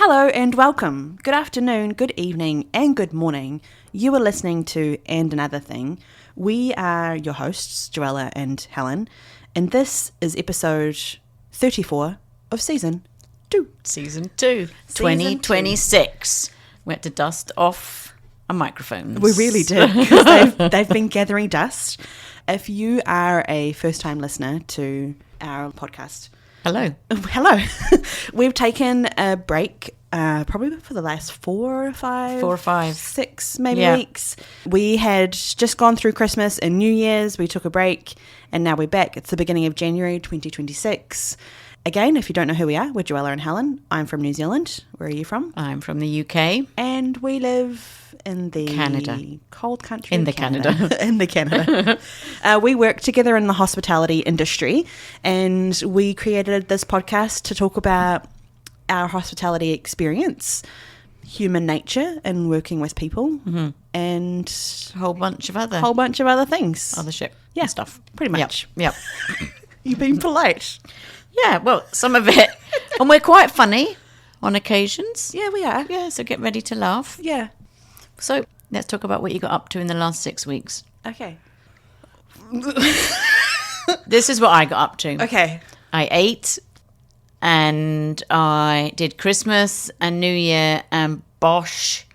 Hello and welcome. Good afternoon, good evening, and good morning. You are listening to And Another Thing. We are your hosts, Joella and Helene, and this is episode 34 of Season 2. Season 2, 2026. We had to dust off our microphones. We really did, because they've been gathering dust. If you are a first-time listener to our podcast, Hello. We've taken a break probably for the last 4 or 5, 6 maybe weeks. We had just gone through Christmas and New Year's. We took a break and now we're back. It's the beginning of January 2026. Again, if you don't know who we are, we're Joella and Helene. I'm from New Zealand. Where are you from? I'm from the UK. And we live in the Canada. Cold country. In the Canada. In the Canada. We work together in the hospitality industry, and we created this podcast to talk about our hospitality experience, human nature, and working with people, and A whole bunch of other things. other shit Yeah, stuff. pretty much. Yep. You've been polite. Yeah, well, some of it. And we're quite funny on occasions. Yeah, we are. Yeah, so get ready to laugh. Yeah. So let's talk about what you got up to in the last 6 weeks. Okay. This is what I got up to. Okay. I ate and I did Christmas and New Year and Bosh.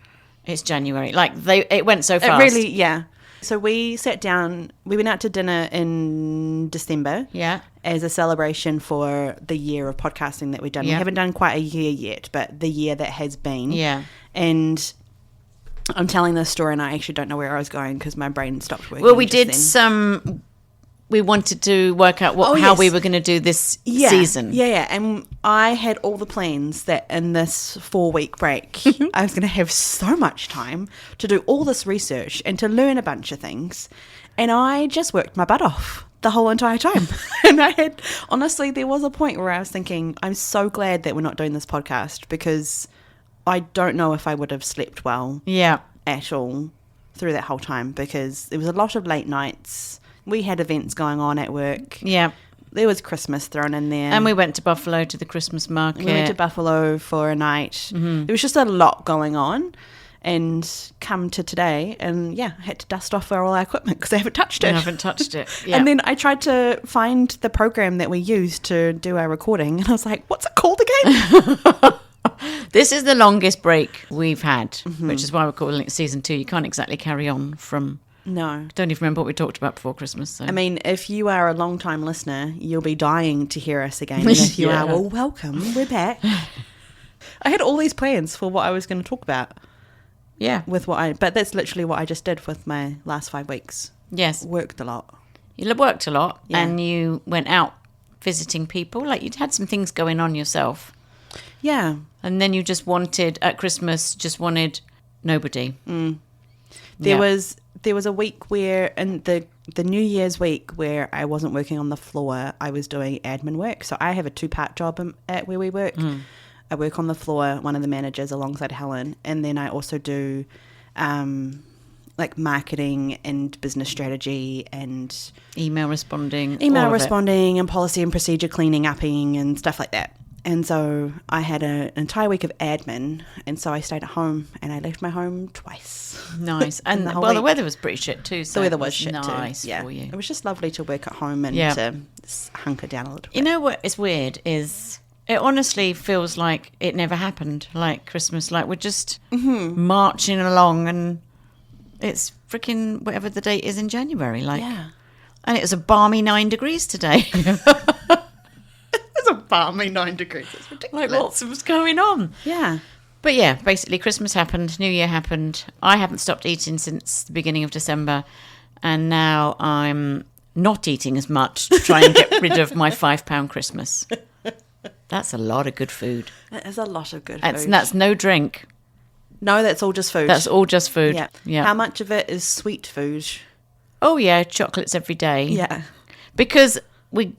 It's January. It went so fast. It really, yeah. So we sat down, we went out to dinner in December. Yeah. As a celebration for the year of podcasting that we've done. Yeah. We haven't done quite a year yet, but the year that has been. Yeah. And I'm telling this story and I actually don't know where I was going because my brain stopped working. Well, we did then. we wanted to work out how we were going to do this season. Yeah. And I had all the plans that in this 4-week break, I was going to have so much time to do all this research and to learn a bunch of things. And I just worked my butt off the whole entire time. And honestly, there was a point where I was thinking, I'm so glad that we're not doing this podcast because I don't know if I would have slept well at all through that whole time because there was a lot of late nights. We had events going on at work. Yeah. There was Christmas thrown in there. And we went to Buffalo to the Christmas market. We went to Buffalo for a night. Mm-hmm. There was just a lot going on. And come to today and, I had to dust off all our equipment because I haven't touched it. I haven't touched it. Yeah. And then I tried to find the program that we used to do our recording. And I was like, what's it called again? This is the longest break we've had, which is why we're calling it Season 2. You can't exactly carry on from... No. Don't even remember what we talked about before Christmas. So. I mean, if you are a long-time listener, you'll be dying to hear us again. And if you are, well, welcome. We're back. I had all these plans for what I was going to talk about. Yeah. But that's literally what I just did with my last 5 weeks. Yes. Worked a lot. You worked a lot and you went out visiting people. Like you'd had some things going on yourself. Yeah. And then you just at Christmas, nobody. Mm. There was a week where, in the New Year's week where I wasn't working on the floor, I was doing admin work. So I have a 2-part job at where we work. Mm. I work on the floor, one of the managers alongside Helen, and then I also do marketing and business strategy and email responding and policy and procedure cleaning upping and stuff like that. And so I had an entire week of admin, and so I stayed at home and I left my home twice. Nice. And the weather was pretty shit too. So the weather was shit nice too. Yeah. For you. It was just lovely to work at home and to hunker down a little bit. You know what is weird is it honestly feels like it never happened, like Christmas. Like we're just marching along and it's freaking whatever the date is in January. And it was a balmy 9 degrees today. It's a balmy 9 degrees. It's ridiculous. Like lots was going on. Yeah. But yeah, basically Christmas happened, New Year happened. I haven't stopped eating since the beginning of December. And now I'm not eating as much to try and get rid of my £5 Christmas. That's a lot of good food. That is a lot of good food. That's no drink. No, that's all just food. That's all just food. Yeah. How much of it is sweet food? Oh, yeah, chocolates every day. Yeah. Because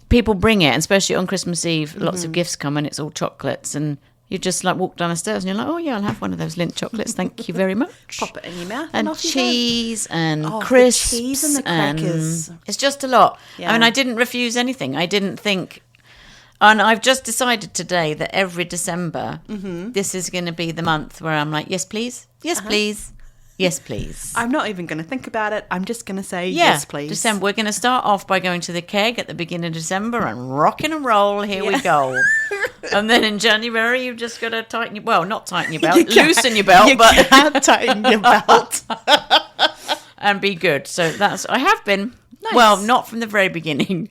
people bring it, and especially on Christmas Eve, lots of gifts come and it's all chocolates. And you just walk down the stairs and you're like, oh, yeah, I'll have one of those Lindt chocolates. Thank you very much. Pop it in your mouth. And cheese and crisps. The cheese and the crackers. It's just a lot. Yeah. I mean, I didn't refuse anything. I didn't think... And I've just decided today that every December, this is going to be the month where I'm like, yes, please. Yes, please. Yes, please. I'm not even going to think about it. I'm just going to say yes, please. December. We're going to start off by going to the keg at the beginning of December and rocking and roll. Here we go. And then in January, you've just got to tighten your... Well, not tighten your belt. Loosen your belt. But can't tighten your belt. And be good. So that's... I have been. Nice. Well, not from the very beginning.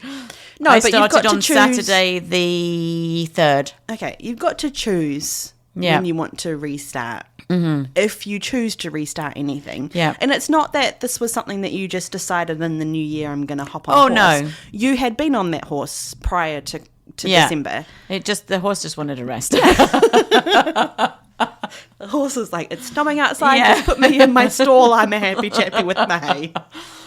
No, I but you've got started to on choose... Saturday the 3rd. Okay, you've got to choose when you want to restart. If you choose to restart anything. Yeah. And it's not that this was something that you just decided in the new year, I'm going to hop on a horse. No. You had been on that horse prior to December. The horse just wanted a rest. The horse was like, it's snowing outside, just put me in my stall, I'm a happy chappy with my hay.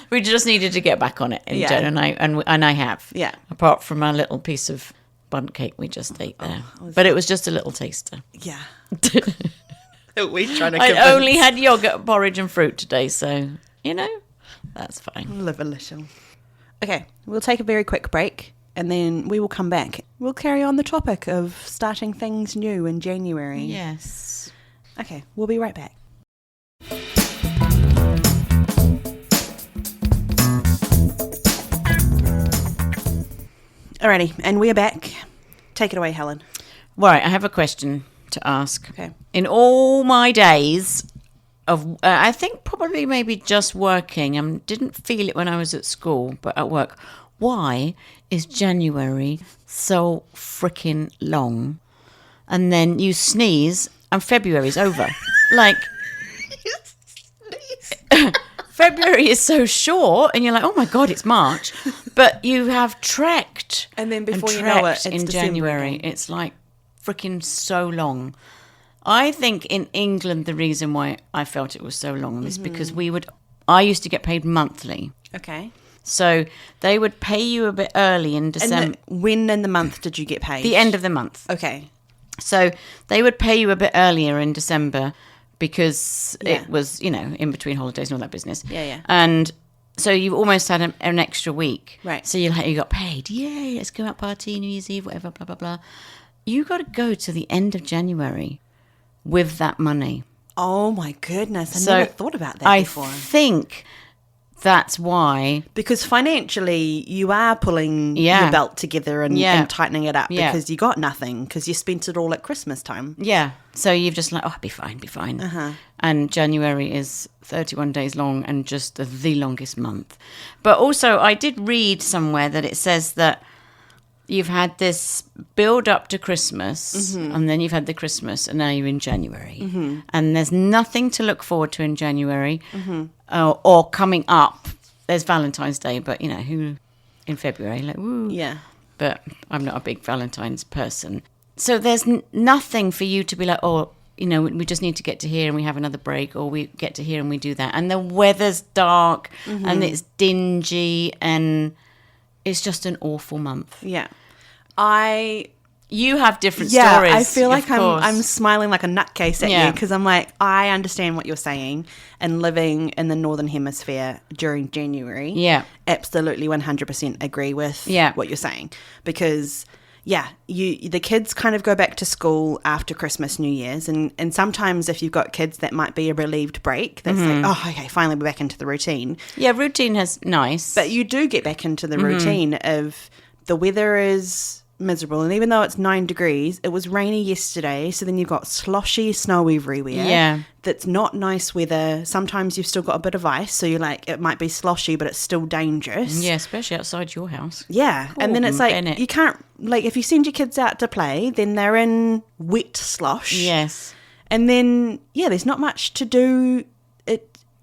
We just needed to get back on it in Jen and I have. Yeah. Apart from a little piece of bundt cake we just ate there. But it was just a little taster. Yeah. We trying to I only had yogurt, porridge and fruit today, so, that's fine. Live a little. Okay, we'll take a very quick break and then we will come back. We'll carry on the topic of starting things new in January. Yes. Okay, we'll be right back. Alrighty, and we're back. Take it away, Helen. Right, I have a question to ask. Okay. In all my days of, I think probably maybe just working, I didn't feel it when I was at school, but at work, why is January so freaking long? And then you sneeze and February's over. Like, February is so short and you're like, oh my God, it's March. But you have trekked. And then before you know it, it's in December January. again. It's like freaking so long. I think in England, the reason why I felt it was so long is because I used to get paid monthly. Okay. So they would pay you a bit early in December. When in the month did you get paid? The end of the month. Okay. So they would pay you a bit earlier in December because it was, in between holidays and all that business. Yeah. And so you almost had an extra week. Right. So you got paid. Yay, let's go out party, New Year's Eve, whatever, blah, blah, blah. You got to go to the end of January with that money. Oh my goodness. I never thought about that before. I think that's why. Because financially, you are pulling your belt together and tightening it up because you got nothing because you spent it all at Christmas time. Yeah. So you've just like, be fine. And January is 31 days long and just the longest month. But also, I did read somewhere that it says that you've had this build up to Christmas and then you've had the Christmas and now you're in January. And there's nothing to look forward to in January or coming up. There's Valentine's Day, but, who in February, like, woo. Yeah. But I'm not a big Valentine's person. So there's nothing for you to be like, we just need to get to here and we have another break, or we get to here and we do that. And the weather's dark and it's dingy and it's just an awful month. Yeah. You have different stories. I feel like I'm smiling like a nutcase at you because I'm like, I understand what you're saying. And living in the Northern Hemisphere during January, absolutely 100% agree with what you're saying. Because, the kids kind of go back to school after Christmas, New Year's. And sometimes if you've got kids, that might be a relieved break. That's like, okay, finally we're back into the routine. Yeah, routine is nice. But you do get back into the routine of the weather is miserable, and even though it's 9 degrees, it was rainy yesterday, so then you've got sloshy snow everywhere. That's not nice weather. Sometimes you've still got a bit of ice, so you're like, it might be sloshy, but it's still dangerous. Yeah, especially outside your house. And then it's like, you can't, like, if you send your kids out to play, then they're in wet slosh. And then there's not much to do.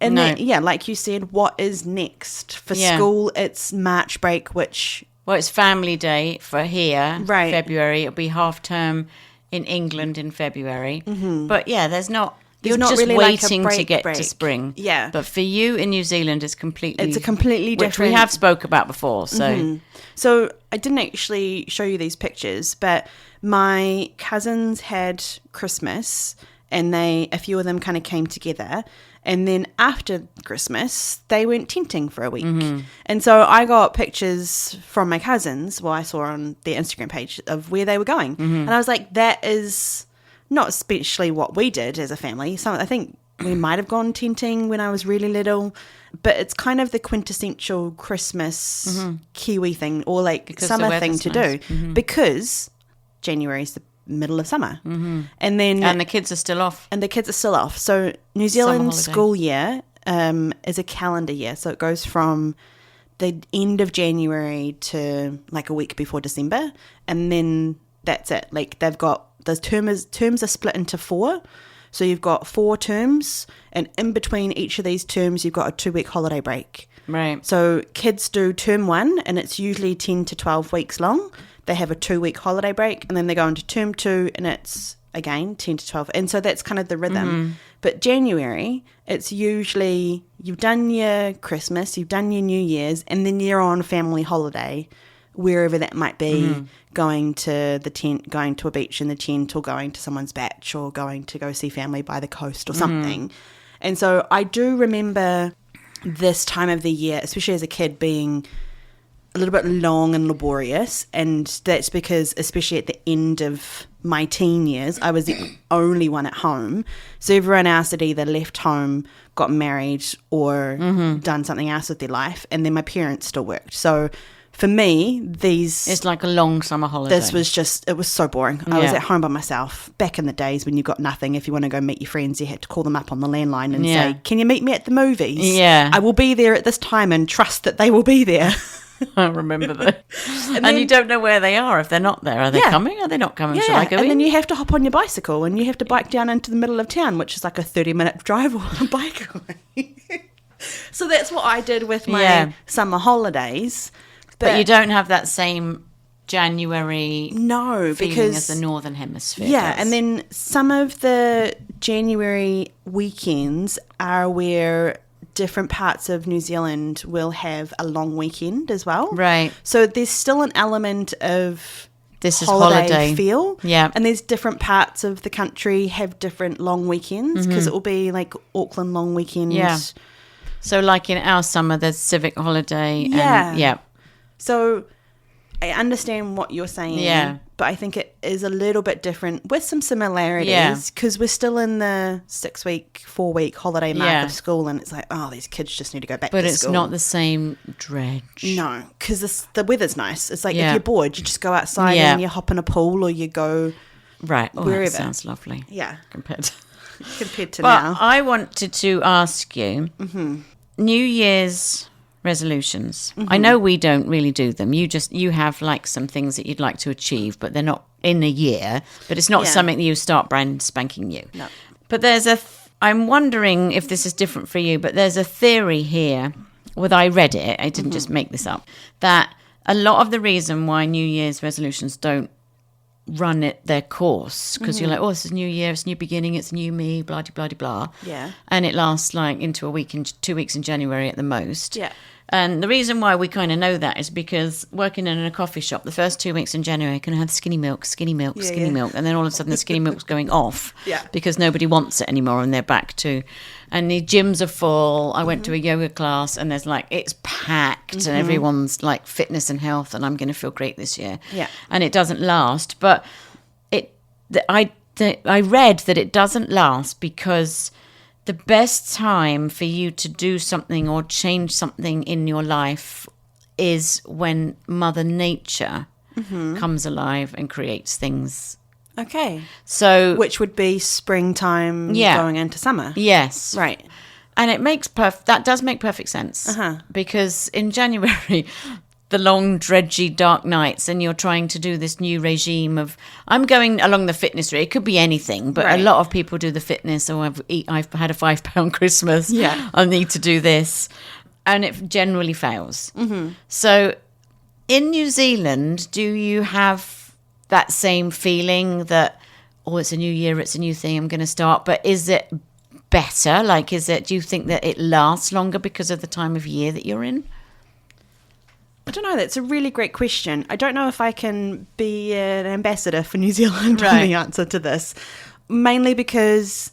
And then, like you said, what is next for school? It's March break, which... Well, it's family day for here, February. It'll be half term in England in February. But there's not just really waiting like a to get break. to spring. Yeah. But for you in New Zealand, it's a completely different. Which we have spoke about before. So, So I didn't actually show you these pictures, but my cousins had Christmas and a few of them kind of came together. And then after Christmas, they went tenting for a week. And so I got pictures from my cousins, I saw on their Instagram page, of where they were going. And I was like, that is not especially what we did as a family. I think we might have gone tenting when I was really little, but it's kind of the quintessential Christmas Kiwi thing, or like because summer thing to nice. do, because January is the middle of summer. And the kids are still off. So New Zealand holiday. school year is a calendar year. So it goes from the end of January to like a week before December. And then that's it. Like they've got, those terms are split into 4. So you've got 4 terms, and in between each of these terms, you've got a 2-week holiday break. Right. So kids do term 1, and it's usually 10 to 12 weeks long. They have a 2-week holiday break, and then they go into term 2, and it's, again, 10 to 12. And so that's kind of the rhythm. But January, it's usually you've done your Christmas, you've done your New Year's, and then you're on family holiday, wherever that might be, going to the tent, going to a beach in the tent, or going to someone's batch, or going to go see family by the coast or something. And so I do remember this time of the year, especially as a kid, being a little bit long and laborious, and that's because, especially at the end of my teen years, I was the only one at home. So everyone else had either left home, got married, or done something else with their life, and then my parents still worked. So for me, it's like a long summer holiday. This was just, it was so boring. I was at home by myself. Back in the days when you got nothing, if you want to go meet your friends, you had to call them up on the landline and say, can you meet me at the movies? Yeah. I will be there at this time, and trust that they will be there. I remember that. and you don't know where they are if they're not there. Are they coming? Are they not coming? Shall I go in? And then you have to hop on your bicycle, and you have to bike down into the middle of town, which is like a 30-minute drive on a bike away. So that's what I did with my summer holidays. But you don't have that same January feeling because as the Northern Hemisphere does. does. And then some of the January weekends are where different parts of New Zealand will have a long weekend as well. Right. So there's still an element of this is holiday feel. Yeah. And there's different parts of the country have different long weekends, because it will be like Auckland long weekend. Yeah. So like in our summer, there's civic holiday. Yeah. So I understand what you're saying, but I think it is a little bit different with some similarities, because we're still in the 6-week, 4-week holiday mark of school, and it's like, oh, these kids just need to go back to school. But it's not the same dredge. No, because the weather's nice. It's like if you're bored, you just go outside and you hop in a pool, or you go wherever. That sounds lovely. Yeah. Compared to now. I wanted to ask you, New Year's resolutions. I know we don't really do them. You have like some things that you'd like to achieve, but they're not in a year. But it's not something that you start brand spanking new. No. But there's I'm wondering if this is different for you, but there's a theory here. Well, I read it. I didn't just make this up. That a lot of the reason why New Year's resolutions don't run their course, because you're like, oh, this is New Year, it's new beginning, it's new me, blah blah blah blah. Yeah. And it lasts like into a week and 2 weeks in January at the most. Yeah. And the reason why we kind of know that is because working in a coffee shop, the first 2 weeks in January, I can have skinny milk, and then all of a sudden the skinny milk's going off because nobody wants it anymore, and they're back to, and the gyms are full. I went to a yoga class, and there's like, it's packed, and everyone's like fitness and health, and I'm going to feel great this year. Yeah. And it doesn't last, but I read that it doesn't last because the best time for you to do something or change something in your life is when Mother Nature comes alive and creates things. Okay. So, which would be springtime going into summer. Yes. Right. And it makes that does make perfect sense. Because in January, the long, dredgy, dark nights, and you're trying to do this new regime of, I'm going along the fitness route. It could be anything, but a lot of people do the fitness, or I've had a £5 Christmas. Yeah. I need to do this. And it generally fails. So in New Zealand, do you have that same feeling that, oh, it's a new year, it's a new thing, I'm going to start, but is it better? Like, do you think that it lasts longer because of the time of year that you're in? I don't know. That's a really great question. I don't know if I can be an ambassador for New Zealand on the answer to this. mainly because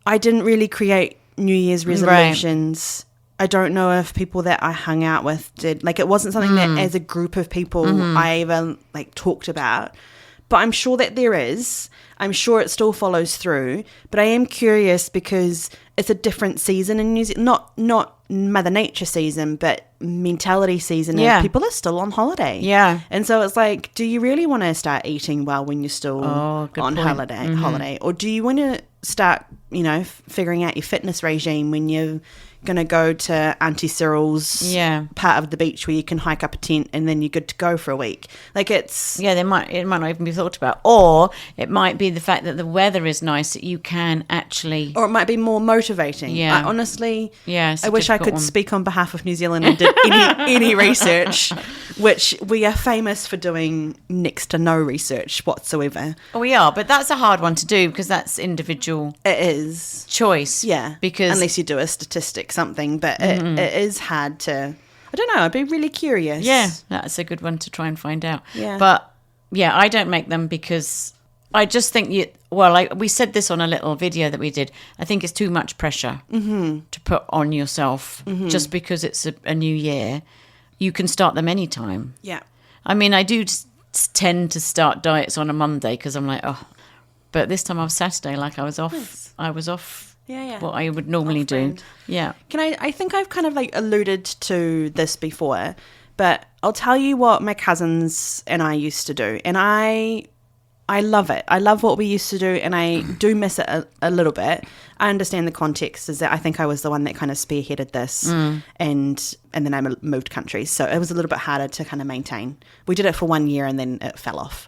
I didn't really create New Year's resolutions. Right. I don't know if people that I hung out with did. Like, it wasn't something that as a group of people I ever, like, talked about. But I'm sure that there is. I'm sure it still follows through. But I am curious because it's a different season in New Zealand. Not Mother Nature season, but mentality season. Yeah. People are still on holiday. Yeah. And so it's like, do you really want to start eating well when you're still on holiday? Or do you want to start, figuring out your fitness regime when you're going to go to Auntie Cyril's part of the beach where you can hike up a tent and then you're good to go for a week? Like, it's... Yeah, it might not even be thought about. Or it might be the fact that the weather is nice that you can actually... Or it might be more motivating. Yeah. I honestly... Yeah, I wish I could speak on behalf of New Zealand and did any research, which we are famous for doing next to no research whatsoever. We are, but that's a hard one to do because that's individual... It is. Choice. Yeah. Because... Unless you do a statistic something, but it is hard to... I don't know, I'd be really curious. Yeah, that's a good one to try and find out. Yeah. But, yeah, I don't make them because I just think we said this on a little video that we did. I think it's too much pressure to put on yourself just because it's a new year. You can start them anytime. Yeah. I mean, I do tend to start diets on a Monday because I'm like, but this time I was Saturday, like I was off. Nice. I was off. Yeah. What I would normally do. Yeah. I think I've kind of like alluded to this before, but I'll tell you what my cousins and I used to do. And I love it. I love what we used to do, and I do miss it a little bit. I understand the context is that I think I was the one that kind of spearheaded this and then I moved countries. So it was a little bit harder to kind of maintain. We did it for 1 year and then it fell off.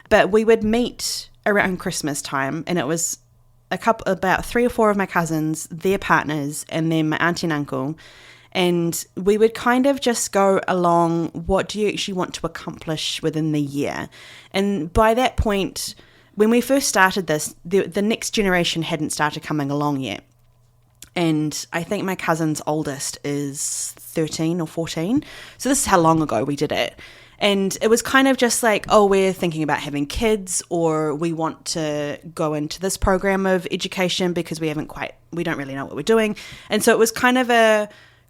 But we would meet around Christmas time, and it was about 3 or 4 of my cousins, their partners, and then my auntie and uncle. And we would kind of just go along, what do you actually want to accomplish within the year? And by that point, when we first started this, the next generation hadn't started coming along yet. And I think my cousin's oldest is 13 or 14. So this is how long ago we did it. And it was kind of just like, we're thinking about having kids, or we want to go into this program of education because we don't really know what we're doing. And so it was kind of a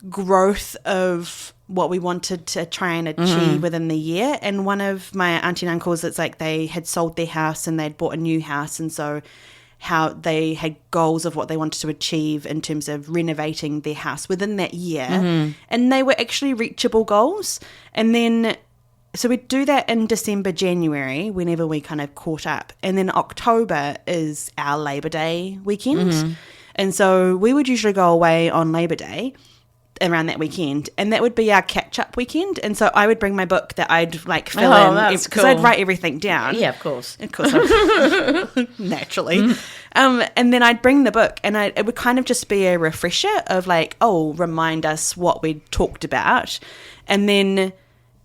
growth of what we wanted to try and achieve within the year. And one of my auntie and uncles, it's like they had sold their house and they'd bought a new house. And so how they had goals of what they wanted to achieve in terms of renovating their house within that year. And they were actually reachable goals. And then... So we'd do that in December, January, whenever we kind of caught up. And then October is our Labor Day weekend. And so we would usually go away on Labor Day around that weekend. And that would be our catch-up weekend. And so I would bring my book that I'd like fill in. Because I'd write everything down. Yeah, of course. Of course. Naturally. And then I'd bring the book, and it would kind of just be a refresher of like, remind us what we'd talked about. And then...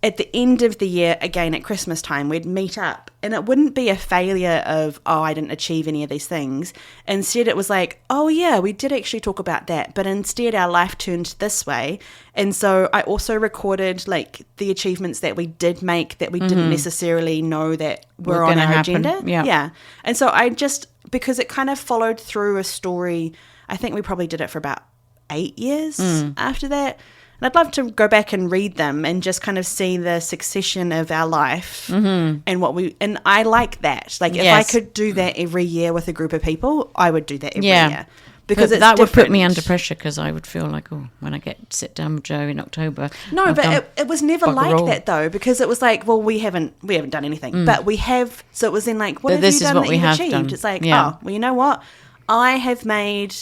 at the end of the year, again at Christmas time, we'd meet up, and it wouldn't be a failure of, I didn't achieve any of these things. Instead, it was like, we did actually talk about that, but instead our life turned this way. And so I also recorded like the achievements that we did make that we didn't necessarily know that were on our agenda. Yeah. And so I just, because it kind of followed through a story, I think we probably did it for about 8 years after that. And I'd love to go back and read them and just kind of see the succession of our life and and I like that. Like if I could do that every year with a group of people, I would do that every year. Because that would put me under pressure, because I would feel like, when I sit down with Joe in October. No, but it was never like that though, because it was like, we haven't done anything, but we have. So it was then like, what have you done that you've achieved? Done. It's like, you know what? I have made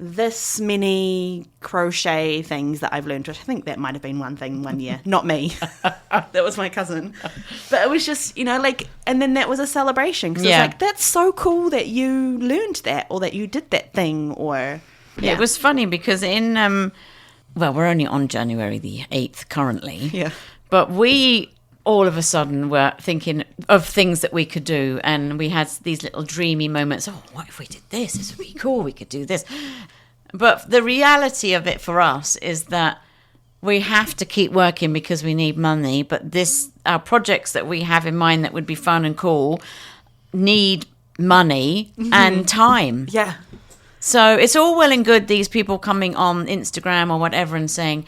this many crochet things that I've learned, which I think that might have been one thing 1 year. Not me. That was my cousin. But it was just, and then that was a celebration. Because it was like, that's so cool that you learned that, or that you did that thing, or... Yeah. It was funny because we're only on January the 8th currently. Yeah. But we... all of a sudden we're thinking of things that we could do, and we had these little dreamy moments. What if we did this? This would be cool. We could do this. But the reality of it for us is that we have to keep working because we need money. But our projects that we have in mind that would be fun and cool need money and time. Yeah. So it's all well and good, these people coming on Instagram or whatever and saying,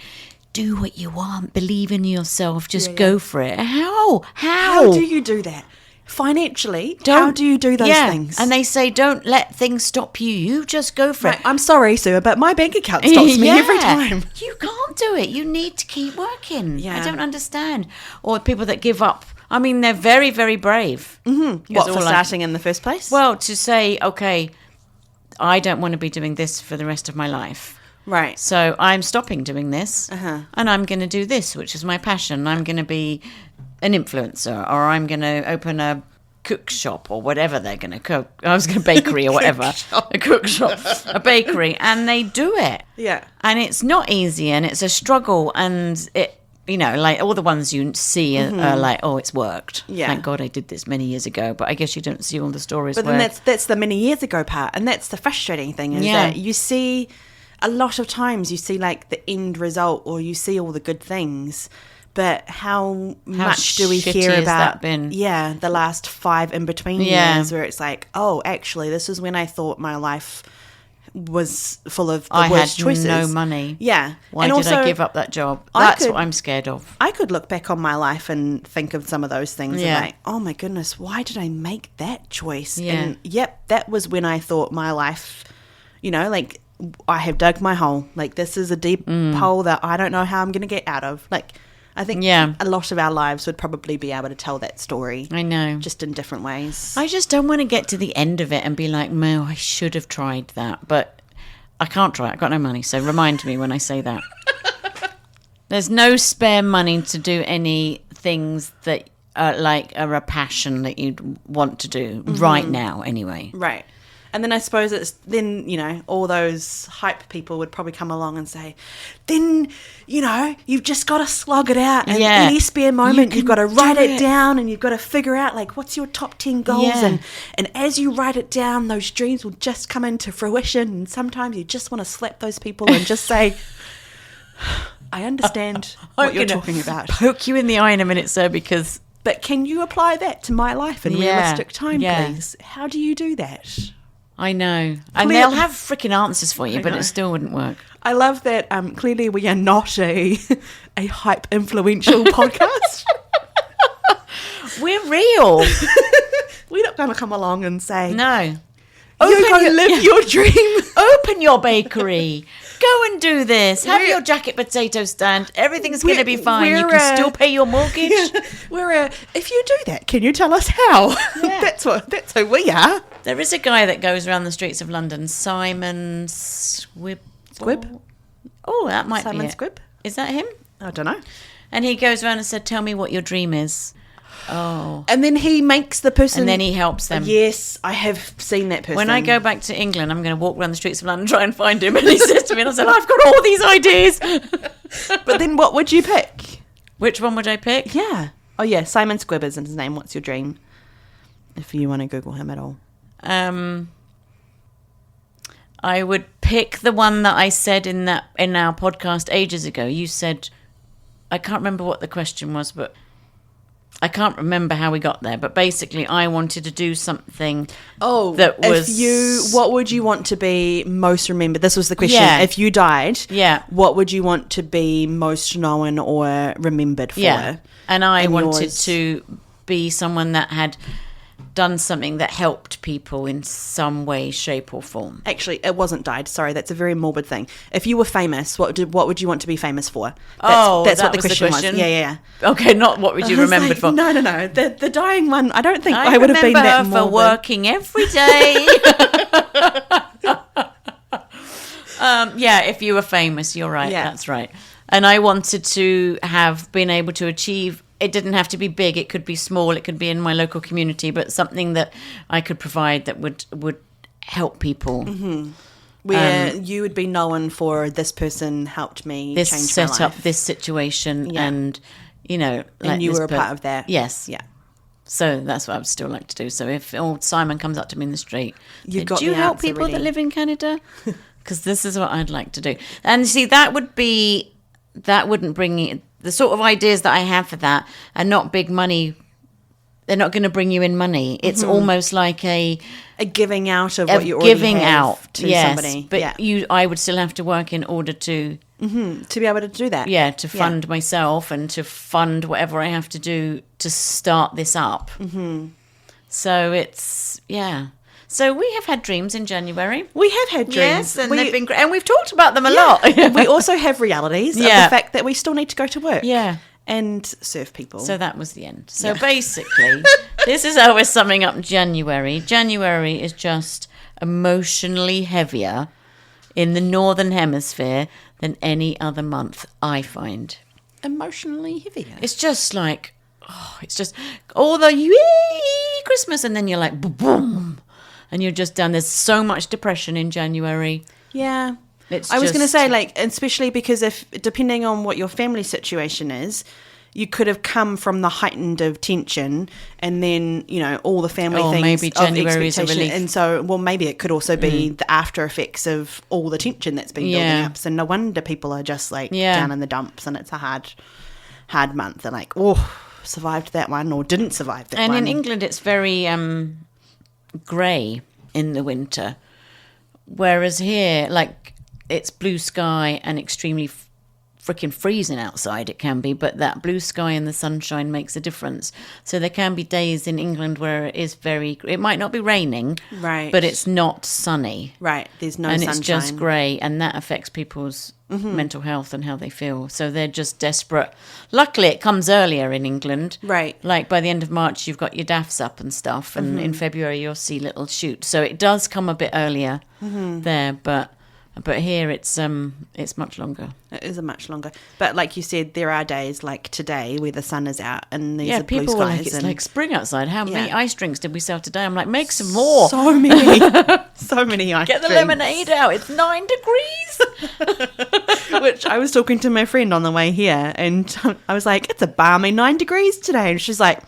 do what you want, believe in yourself, just go for it. How do you do that? Financially, how do you do those things? And they say, don't let things stop you. You just go for it. I'm sorry, sir, but my bank account stops me every time. You can't do it. You need to keep working. Yeah. I don't understand. Or people that give up. I mean, they're very, very brave. Mm-hmm. What, for starting in the first place? Well, to say, okay, I don't want to be doing this for the rest of my life. Right. So I'm stopping doing this and I'm going to do this, which is my passion. I'm going to be an influencer, or I'm going to open a cook shop or whatever they're going to cook. I was going to bakery or whatever. A cook shop, a bakery. And they do it. Yeah. And it's not easy and it's a struggle. And it, you know, like all the ones you see are like, oh, it's worked. Yeah. Thank God I did this many years ago. But I guess you don't see all the stories. But then that's the many years ago part. And that's the frustrating thing is that you see, a lot of times you see like the end result or you see all the good things. But how much do we hear about the last 5 in between years where it's like, oh, actually, this is when I thought my life was full of the worst choices. I had no money. Yeah. Why did I give up that job? That's what I'm scared of. I could look back on my life and think of some of those things and like, oh my goodness, why did I make that choice? Yeah. And that was when I thought my life, you know, like I have dug my hole. Like this is a deep hole that I don't know how I'm going to get out of. Like I think a lot of our lives would probably be able to tell that story. I know. Just in different ways. I just don't want to get to the end of it and be like, no, I should have tried that. But I can't try it. I've got no money. So remind me when I say that. There's no spare money to do any things that are a passion that you'd want to do right now anyway. Right. And then I suppose it's then, you know, all those hype people would probably come along and say, then, you know, you've just got to slog it out. And any spare moment, you've got to write it down and you've got to figure out, like, what's your top 10 goals. Yeah. And as you write it down, those dreams will just come into fruition. And sometimes you just want to slap those people and just say, I understand what you're talking about. Poke you in the eye in a minute, sir, because... But can you apply that to my life in realistic time, please? How do you do that? I know. And they'll have freaking answers for you, but it still wouldn't work. I love that clearly we are not a hype influential podcast. We're real. We're not going to come along and say, no. You go live your dream. Open your bakery. Go and do this. Have your jacket potato stand. Everything's going to be fine. You can still pay your mortgage. If you do that, can you tell us how? Yeah. That's who we are. There is a guy that goes around the streets of London, Simon Squibb. Oh, that might Simon be it. Squibb? Is that him? I don't know. And he goes around and said, tell me what your dream is. Oh. And then he makes the person... And then he helps them. Yes, I have seen that person. When I go back to England, I'm going to walk around the streets of London and try and find him. And he says to me, and I said, I've got all these ideas. But then what would you pick? Which one would I pick? Yeah. Oh, yeah, Simon Squibb is his name. What's your dream? If you want to Google him at all. I would pick the one that I said in our podcast ages ago. You said, I can't remember what the question was, but I can't remember how we got there. But basically, I wanted to do something. Oh, that was. What would you want to be most remembered? This was the question. Yeah. If you died, what would you want to be most known or remembered for? Yeah, and I wanted to be someone that had done something that helped people in some way, shape or form. Actually, it wasn't died. Sorry, that's a very morbid thing. If you were famous, what would you want to be famous for? That's what the question was. Yeah. Okay, not what would you remembered for? No. The dying one, I don't think I would have been that morbid. I remember her for working every day. If you were famous, you're right. Yeah. That's right. And I wanted to have been able to achieve. It didn't have to be big. It could be small. It could be in my local community, but something that I could provide that would help people. Mm-hmm. Where you would be known for this person helped me change my life. This set up this situation, and you know, and you were a part of that. Yes, yeah. So that's what I would still like to do. So if old Simon comes up to me in the street, do you help people that live in Canada? Because this is what I'd like to do. And see, that wouldn't bring the sort of ideas that I have for that are not big money they're not going to bring you in money. It's almost like a giving out of what you already giving have out to yes, somebody. but Yeah. I would still have to work in order to To be able to do that. to fund myself and to fund whatever I have to do to start this up. Mm-hmm. So it's So we have had dreams in January. We have had dreams. Yes, and they've been great. And we've talked about them a lot. We also have realities of the fact that we still need to go to work. Yeah. And serve people. So that was the end. So basically, this is how we're summing up January. January is just emotionally heavier in the Northern Hemisphere than any other month, I find. Emotionally heavier. It's just like, it's just all the yay, Christmas, and then you're like, boom, and you're just done. There's so much depression in January. Yeah. I was going to say, like, especially because depending on what your family situation is, you could have come from the heightened of tension and then, all the family things maybe January is a of expectation. relief. And so, maybe it could also be the after effects of all the tension that's been building up. So no wonder people are just, like, down in the dumps and it's a hard month. They're like, survived that one or didn't survive that one. And in England, it's very grey in the winter. Whereas here, like, it's blue sky and extremely freaking freezing outside. It can be, but that blue sky and the sunshine makes a difference. So there can be days in England where it might not be raining, right? But it's not sunny, right? There's no and sunshine. It's just grey, and that affects people's mental health and how they feel. So they're just desperate. Luckily, it comes earlier in England, right? Like by the end of March, you've got your daffs up and stuff, and in February you'll see little shoots. So it does come a bit earlier there, but here it's much longer. It is a much longer. But like you said, there are days like today where the sun is out and there's a blue people skies. Were like, it's like spring outside. How many ice drinks did we sell today? I'm like, make some more. So many. So many ice Get the drinks. lemonade out. It's 9 degrees. Which I was talking to my friend on the way here and I was like, it's a balmy 9 degrees today. And she's like,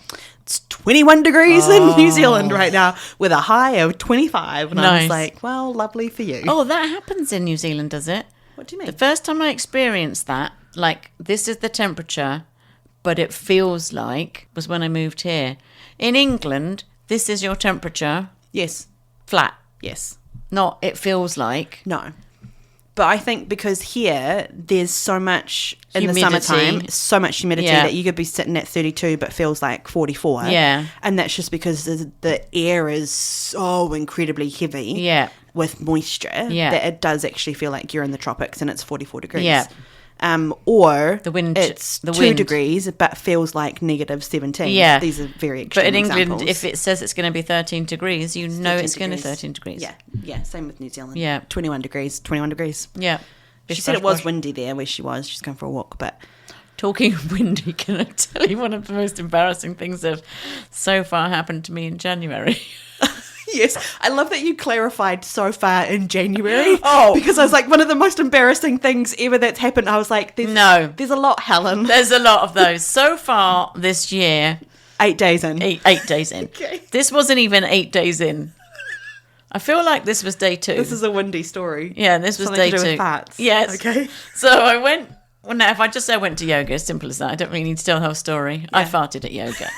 it's 21 degrees in New Zealand right now with a high of 25. And I was like, well, lovely for you. Oh, that happens in New Zealand, does it? What do you mean? The first time I experienced that, like, this is the temperature, but it feels like, was when I moved here. In England, this is your temperature. Yes. Flat. Yes. Not, it feels like. No. But I think because here there's so much in Humidity. the summertime, so much humidity that you could be sitting at 32 but feels like 44. Yeah. And that's just because the air is so incredibly heavy with moisture that it does actually feel like you're in the tropics and it's 44 degrees. Yeah. Or the wind, it's the 2 wind. degrees but feels like negative 17. Yeah. These are very extreme But in England, examples. if it says it's going to be 13 degrees, you know it's going to be 13 degrees. Yeah. Yeah, same with New Zealand. Yeah. 21 degrees. Yeah. She said it was windy there where she was. She's going for a walk, but... Talking of windy, can I tell you one of the most embarrassing things that have so far happened to me in January? Yes, I love that you clarified so far in January. Oh, because I was like, one of the most embarrassing things ever that's happened. I was like, there's a lot, Helen. There's a lot of those. So far this year... 8 days in. 8 days in. Okay. This wasn't even 8 days in. I feel like this was day 2. This is a windy story. Yeah, this was Something day to do 2. with farts. Yes. Okay. So I went... Well, now, if I just say I went to yoga, simple as that. I don't really need to tell the whole story. Yeah. I farted at yoga.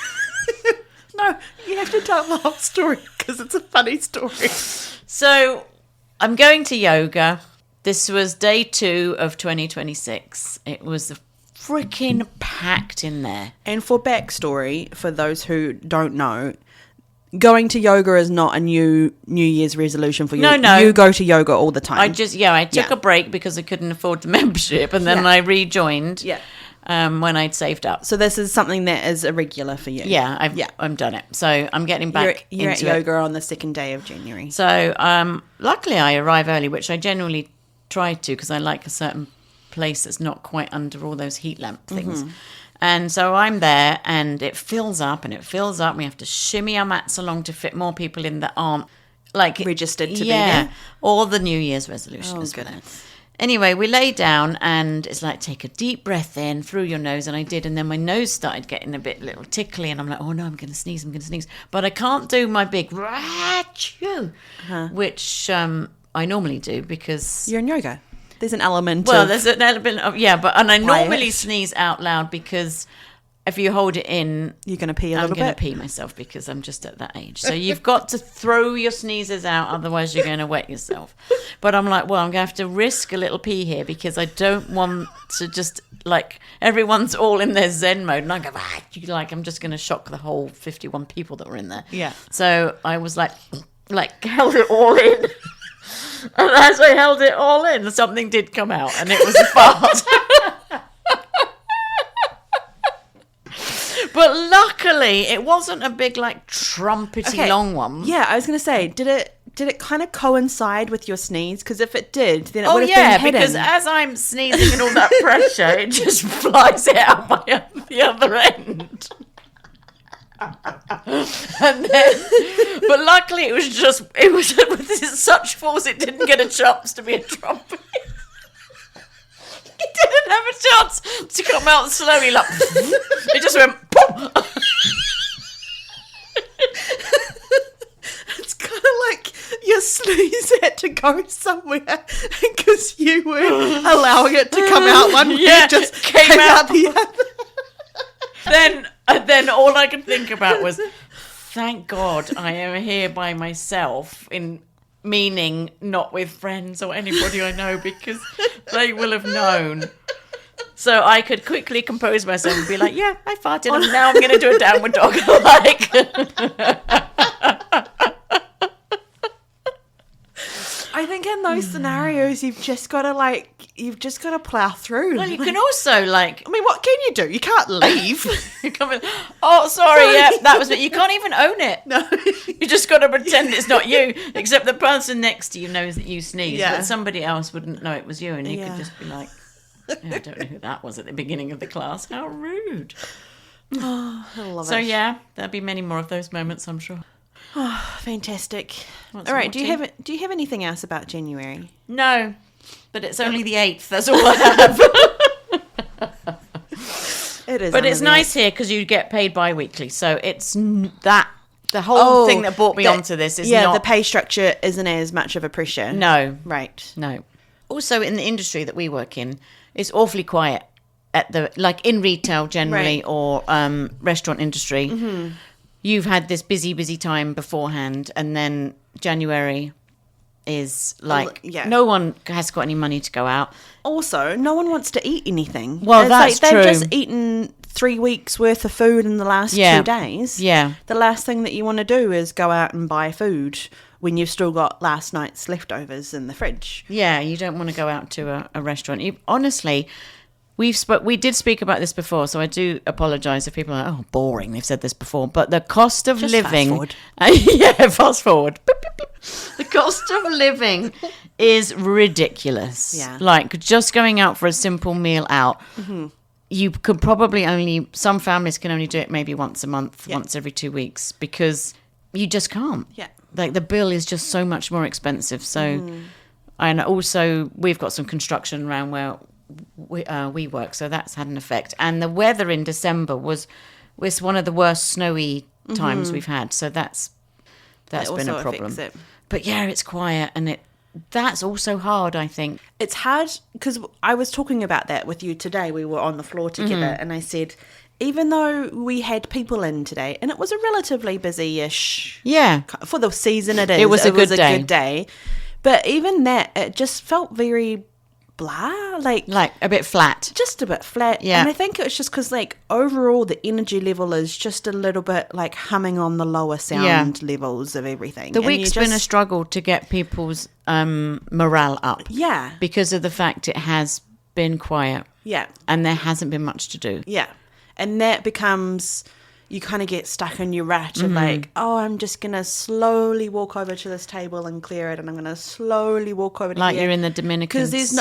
No, you have to tell the whole story because it's a funny story. So I'm going to yoga. This was day 2 of 2026. It was freaking packed in there. And for backstory, for those who don't know, going to yoga is not a New Year's resolution for you. No. You go to yoga all the time. I took a break because I couldn't afford the membership, and then I rejoined. Yeah. When I'd saved up. So this is something that is irregular for you. Yeah, I've done it. So I'm getting back You're into at yoga on the 2nd day of January. So luckily I arrive early, which I generally try to because I like a certain place that's not quite under all those heat lamp things. Mm-hmm. And so I'm there and it fills up and it fills up. We have to shimmy our mats along to fit more people in that aren't like registered to be there. Or the New Year's resolution as well. Anyway, we lay down and it's like, take a deep breath in through your nose. And I did. And then my nose started getting a little tickly. And I'm like, oh no, I'm going to sneeze. But I can't do my big achoo, which I normally do because... You're in yoga. There's an element there's an element of... Yeah, and I normally sneeze out loud because if you hold it in, You're going to pee a I'm little going to bit. pee myself because I'm just at that age. So you've got to throw your sneezes out, otherwise you're going to wet yourself. But I'm like, well, I'm going to have to risk a little pee here because I don't want to just like everyone's all in their Zen mode, and I go, I'm just going to shock the whole 51 people that were in there. Yeah. So I was like held it all in. And as I held it all in, something did come out, and it was a fart. But luckily, it wasn't a big, like, trumpety long one. Yeah, I was going to say, did it kind of coincide with your sneeze? Because if it did, then it would have been hidden. Because as I'm sneezing and all that pressure, it just flies out the other end. And then, but luckily, it was with such force it didn't get a chance to be a trumpet. It didn't have a chance to come out slowly, like it just went pop. It's kind of like your sneeze had to go somewhere because you were allowing it to come out one way, it just came out the other. Then all I could think about was, thank God I am here by myself, meaning not with friends or anybody I know, because they will have known. So I could quickly compose myself and be like, yeah, I farted, and now I'm going to do a downward dog. I think in those scenarios, you've just got to plow through. Well, you can also I mean, what can you do? You can't leave. you come in, oh, sorry, yeah, that was it. You can't even own it. No. You just got to pretend it's not you, except the person next to you knows that you sneeze, Yeah. but somebody else wouldn't know it was you, and you Yeah. could just be like, I don't know who that was at the beginning of the class. How rude. Oh, I love So it. yeah, there'll be many more of those moments, I'm sure. Oh, fantastic. Want All right, some do more you have anything else about January? No, but it's only the 8th. That's all I have. It is. But it's nice here because you get paid bi-weekly. So it's that the whole thing that brought me onto this is not... the pay structure isn't as much of a pressure. No. Right. No. Also, in the industry that we work in, it's awfully quiet like in retail generally, Right. or restaurant industry. Mm-hmm. You've had this busy time beforehand, and then January is like no one has got any money to go out. Also, no one wants to eat anything. Well, it's that's like true. They've just eaten 3 weeks worth of food in the last 2 days. Yeah. The last thing that you want to do is go out and buy food when you've still got last night's leftovers in the fridge. Yeah, you don't want to go out to a restaurant. Honestly, we did speak about this before, so I do apologise if people are like, oh, boring. They've said this before, but the cost of living, fast forward. The cost of living is ridiculous. Yeah, like just going out for a simple meal out. Mm-hmm. You could probably some families can only do it maybe once a month, once every 2 weeks, because you just can't. Yeah, like the bill is just so much more expensive. So, and also we've got some construction around where we work, so that's had an effect. And the weather in December was one of the worst snowy times we've had, so that's been a problem. But yeah, it's quiet, and that's also hard, I think. It's hard because I was talking about that with you today. We were on the floor together, and I said, even though we had people in today, and it was a relatively busy-ish, for the season it is. It was a good day. But even that, it just felt very blah, like a bit flat, just a bit flat. And I think it's just because like overall the energy level is just a little bit like humming on the lower sound levels of everything. The week's been a struggle to get people's morale up, because of the fact it has been quiet, and there hasn't been much to do, and that becomes, you kind of get stuck in your rut of like, oh, I'm just going to slowly walk over to this table and clear it, and I'm going to slowly walk over to like here. You're in the Dominican. Because there's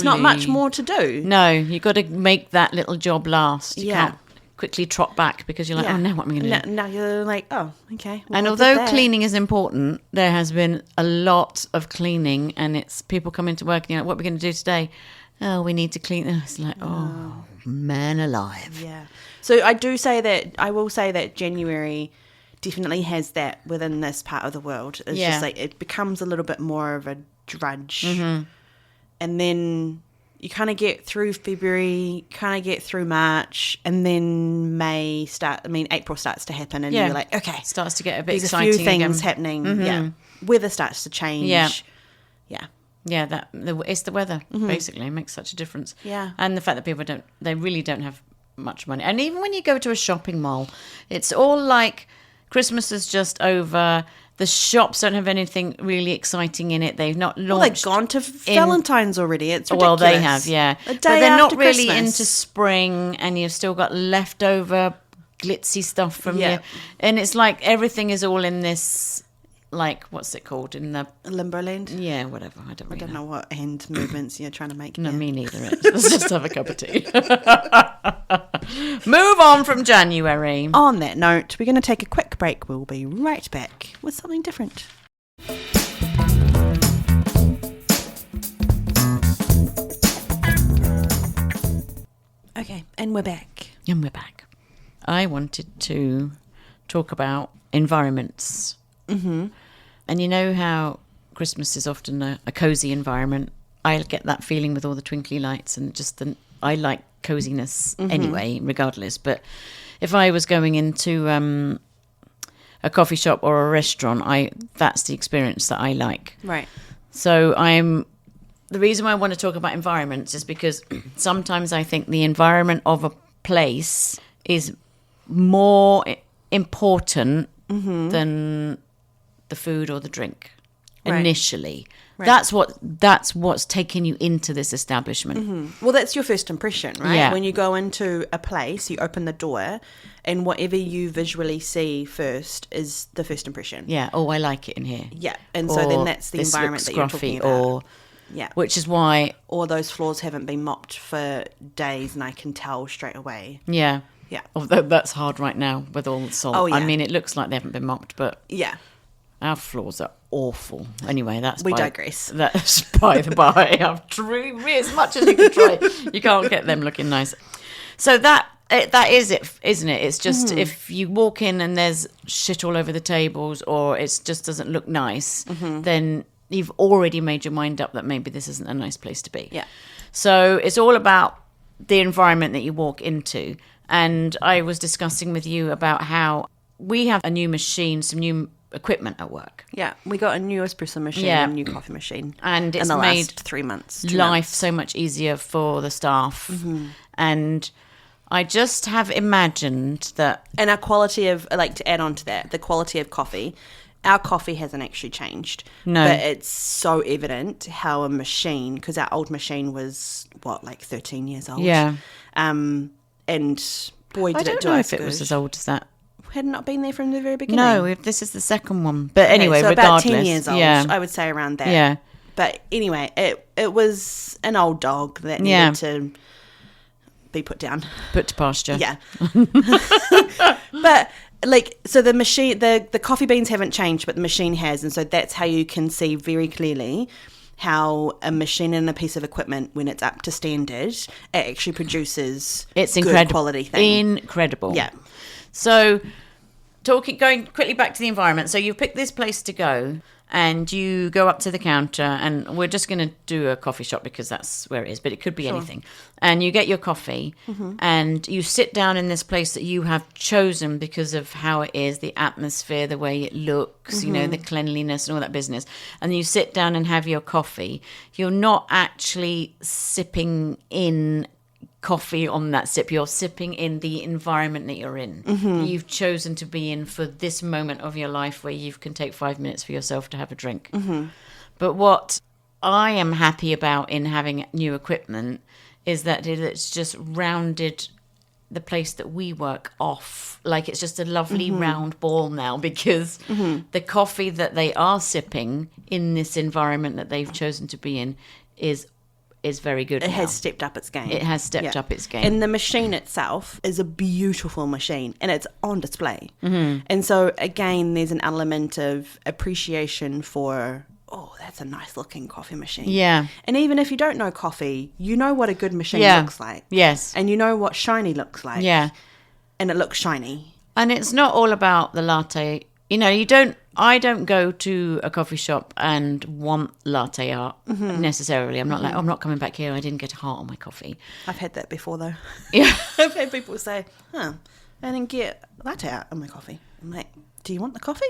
not much more to do. No, you've got to make that little job last. You can't quickly trot back because you're like, oh, now what am I going to do? Now you're like, oh, okay. Well, and although cleaning is important, there has been a lot of cleaning, and it's people coming to work and you're like, what are we going to do today? Oh, we need to clean. It's like, oh, man alive. Yeah. So I will say that January definitely has that within this part of the world. It's just like it becomes a little bit more of a drudge. Mm-hmm. And then you kind of get through February, kind of get through March, and then April starts to happen, and you're like, okay, starts to get a bit there's exciting a few things again. happening. Yeah, weather starts to change. Yeah, it's the weather, basically. It makes such a difference. Yeah. And the fact that people they really don't have much money. And even when you go to a shopping mall, it's all like Christmas is just over. The shops don't have anything really exciting in it. They've not launched. Well, they've gone to Valentine's already. It's ridiculous. Well, they have, yeah. A day but they're not after really Christmas. into spring, and you've still got leftover glitzy stuff from your... And it's like everything is all in this, like, what's it called? In the... Limboland? Yeah, whatever. I don't know what hand movements you're trying to make. No, me neither. Let's just have a cup of tea. Move on from January. On that note, we're going to take a quick break. We'll be right back with something different. Okay, and we're back. And we're back. I wanted to talk about environments. Mm-hmm. And you know how Christmas is often a cosy environment. I get that feeling with all the twinkly lights and I like coziness anyway, regardless. But if I was going into a coffee shop or a restaurant, that's the experience that I like. Right. So the reason why I want to talk about environments is because sometimes I think the environment of a place is more important than the food or the drink initially. Right. That's what's taking you into this establishment. Well, that's your first impression, right? Yeah. When you go into a place, you open the door, and whatever you visually see first is the first impression. Yeah. Oh, I like it in here. Yeah, and so then that's the this environment looks that you're talking scruffy, about. or yeah, which is why. Or those floors haven't been mopped for days, and I can tell straight away. Yeah. Yeah. Although that's hard right now with all the salt. Oh, yeah. I mean, it looks like they haven't been mopped, but Yeah. our floors are awful. Anyway, We digress. That's by the by. I've tried as much as you can try. You can't get them looking nice. So that is it, isn't it? It's just if you walk in and there's shit all over the tables, or it just doesn't look nice, then you've already made your mind up that maybe this isn't a nice place to be. Yeah. So it's all about the environment that you walk into. And I was discussing with you about how we have a new machine, some new equipment at work. Yeah, we got a new espresso machine and a new coffee machine. And it's in the made last 3 months. life so much easier for the staff. And I just have imagined that... And our quality of, like, to add on to that, the quality of coffee, our coffee hasn't actually changed. No. But it's so evident how a machine, because our old machine was, 13 years old? Yeah. And boy, did I it don't do know us if it good. was as old as that. Had not been there from the very beginning. No, this is the second one. But anyway, so regardless. about 10 years old, Yeah. I would say around that. Yeah. But anyway, it was an old dog that needed to be put down. Put to pasture. Yeah. But so the machine, the coffee beans haven't changed, but the machine has. And so that's how you can see very clearly how a machine and a piece of equipment, when it's up to standard, it actually produces It's good incredible. quality thing. Incredible. Yeah. So, going quickly back to the environment. So you pick this place to go, and you go up to the counter, and we're just going to do a coffee shop because that's where it is, but it could be anything. And you get your coffee, and you sit down in this place that you have chosen because of how it is, the atmosphere, the way it looks, you know, the cleanliness and all that business. And you sit down and have your coffee. You're not actually sipping in coffee on that sip. You're sipping in the environment that you're in, that you've chosen to be in for this moment of your life where you can take 5 minutes for yourself to have a drink. But what I am happy about in having new equipment is that it's just rounded the place that we work off. Like, it's just a lovely round ball now, because the coffee that they are sipping in this environment that they've chosen to be in is very good. It has stepped up its game. It has stepped up its game. And the machine itself is a beautiful machine, and it's on display. And so, again, there's an element of appreciation for, oh, that's a nice looking coffee machine. Yeah. And even if you don't know coffee, you know what a good machine looks like. Yes. And you know what shiny looks like. Yeah. And it looks shiny. And it's not all about the latte. You know, you don't I don't go to a coffee shop and want latte art necessarily. I'm not like, I'm not coming back here. I didn't get a heart on my coffee. I've had that before, though. Yeah. I've had people say, I didn't get latte art on my coffee. I'm like, do you want the coffee?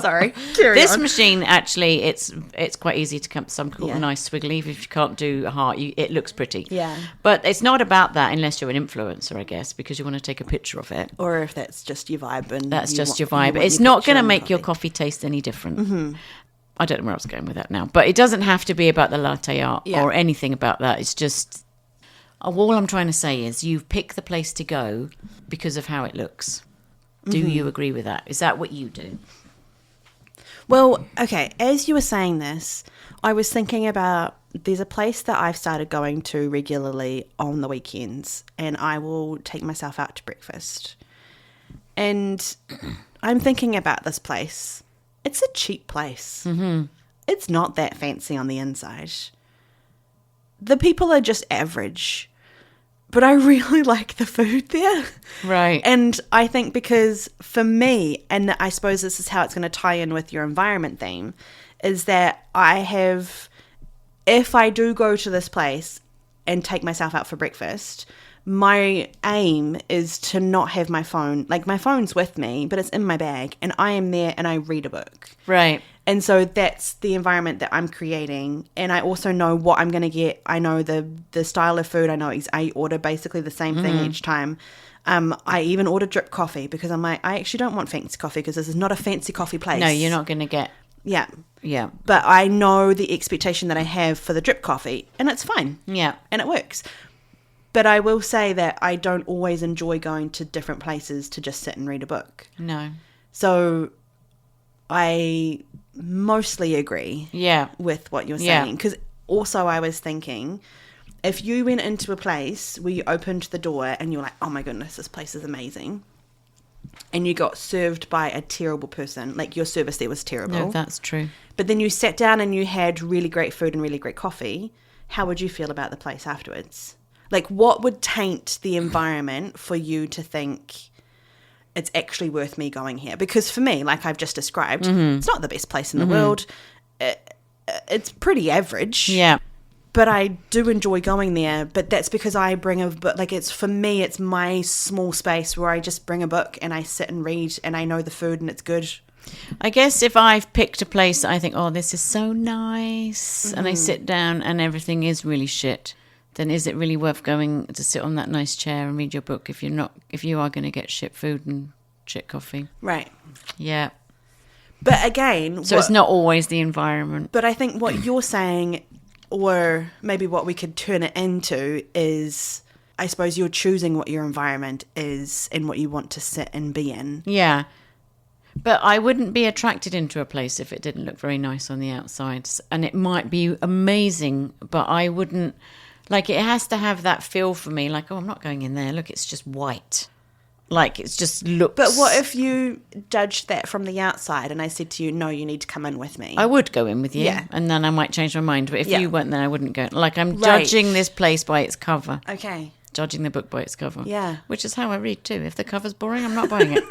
Sorry. This machine, actually, it's quite easy to come some cool, nice swiggly. If you can't do a heart, it looks pretty. Yeah. But it's not about that unless you're an influencer, I guess, because you want to take a picture of it. Or if that's just your vibe. And that's just your you vibe. want It's your not picture going to on make your coffee taste any different. I don't know where I was going with that now. But it doesn't have to be about the latte art or anything about that. It's just, all I'm trying to say is you pick the place to go because of how it looks. Do you agree with that? Is that what you do? Well, okay, as you were saying this, I was thinking about there's a place that I've started going to regularly on the weekends, and I will take myself out to breakfast. And I'm thinking about this place. It's a cheap place. Mm-hmm. It's not that fancy on the inside. The people are just average. But I really like the food there. Right. And I think because for me, and I suppose this is how it's going to tie in with your environment theme, is that if I do go to this place and take myself out for breakfast, my aim is to not have my phone. Like, my phone's with me, but it's in my bag, and I am there and I read a book. Right. And so that's the environment that I'm creating. And I also know what I'm going to get. I know the style of food. I know I order basically the same thing each time. I even order drip coffee because I'm like, I actually don't want fancy coffee because this is not a fancy coffee place. No, you're not going to get... Yeah. Yeah. But I know the expectation that I have for the drip coffee, and it's fine. Yeah. And it works. But I will say that I don't always enjoy going to different places to just sit and read a book. No. So I mostly agree with what you're saying. Because also I was thinking, if you went into a place where you opened the door and you're like, oh my goodness, this place is amazing, and you got served by a terrible person, like your service there was terrible. No, that's true. But then you sat down and you had really great food and really great coffee, how would you feel about the place afterwards? Like, what would taint the environment for you to think it's actually worth me going here? Because for me, like I've just described, it's not the best place in the world. It's pretty average. Yeah. But I do enjoy going there. But that's because I bring a book. Like, it's for me, it's my small space where I just bring a book and I sit and read and I know the food and it's good. I guess if I've picked a place that I think, oh, this is so nice, and I sit down and everything is really shit, then is it really worth going to sit on that nice chair and read your book if you are going to get shit food and shit coffee? Right. Yeah. But again... So it's not always the environment. But I think what you're saying, or maybe what we could turn it into, is I suppose you're choosing what your environment is and what you want to sit and be in. Yeah. But I wouldn't be attracted into a place if it didn't look very nice on the outside. And it might be amazing, but I wouldn't... Like, it has to have that feel for me, like, oh, I'm not going in there. Look, it's just white. Like, it's just looks... But what if you judged that from the outside and I said to you, no, you need to come in with me? I would go in with you. Yeah. And then I might change my mind. But if you weren't there, I wouldn't go. Like, I'm Right. judging this place by its cover. Okay. Judging the book by its cover. Yeah. Which is how I read, too. If the cover's boring, I'm not buying it.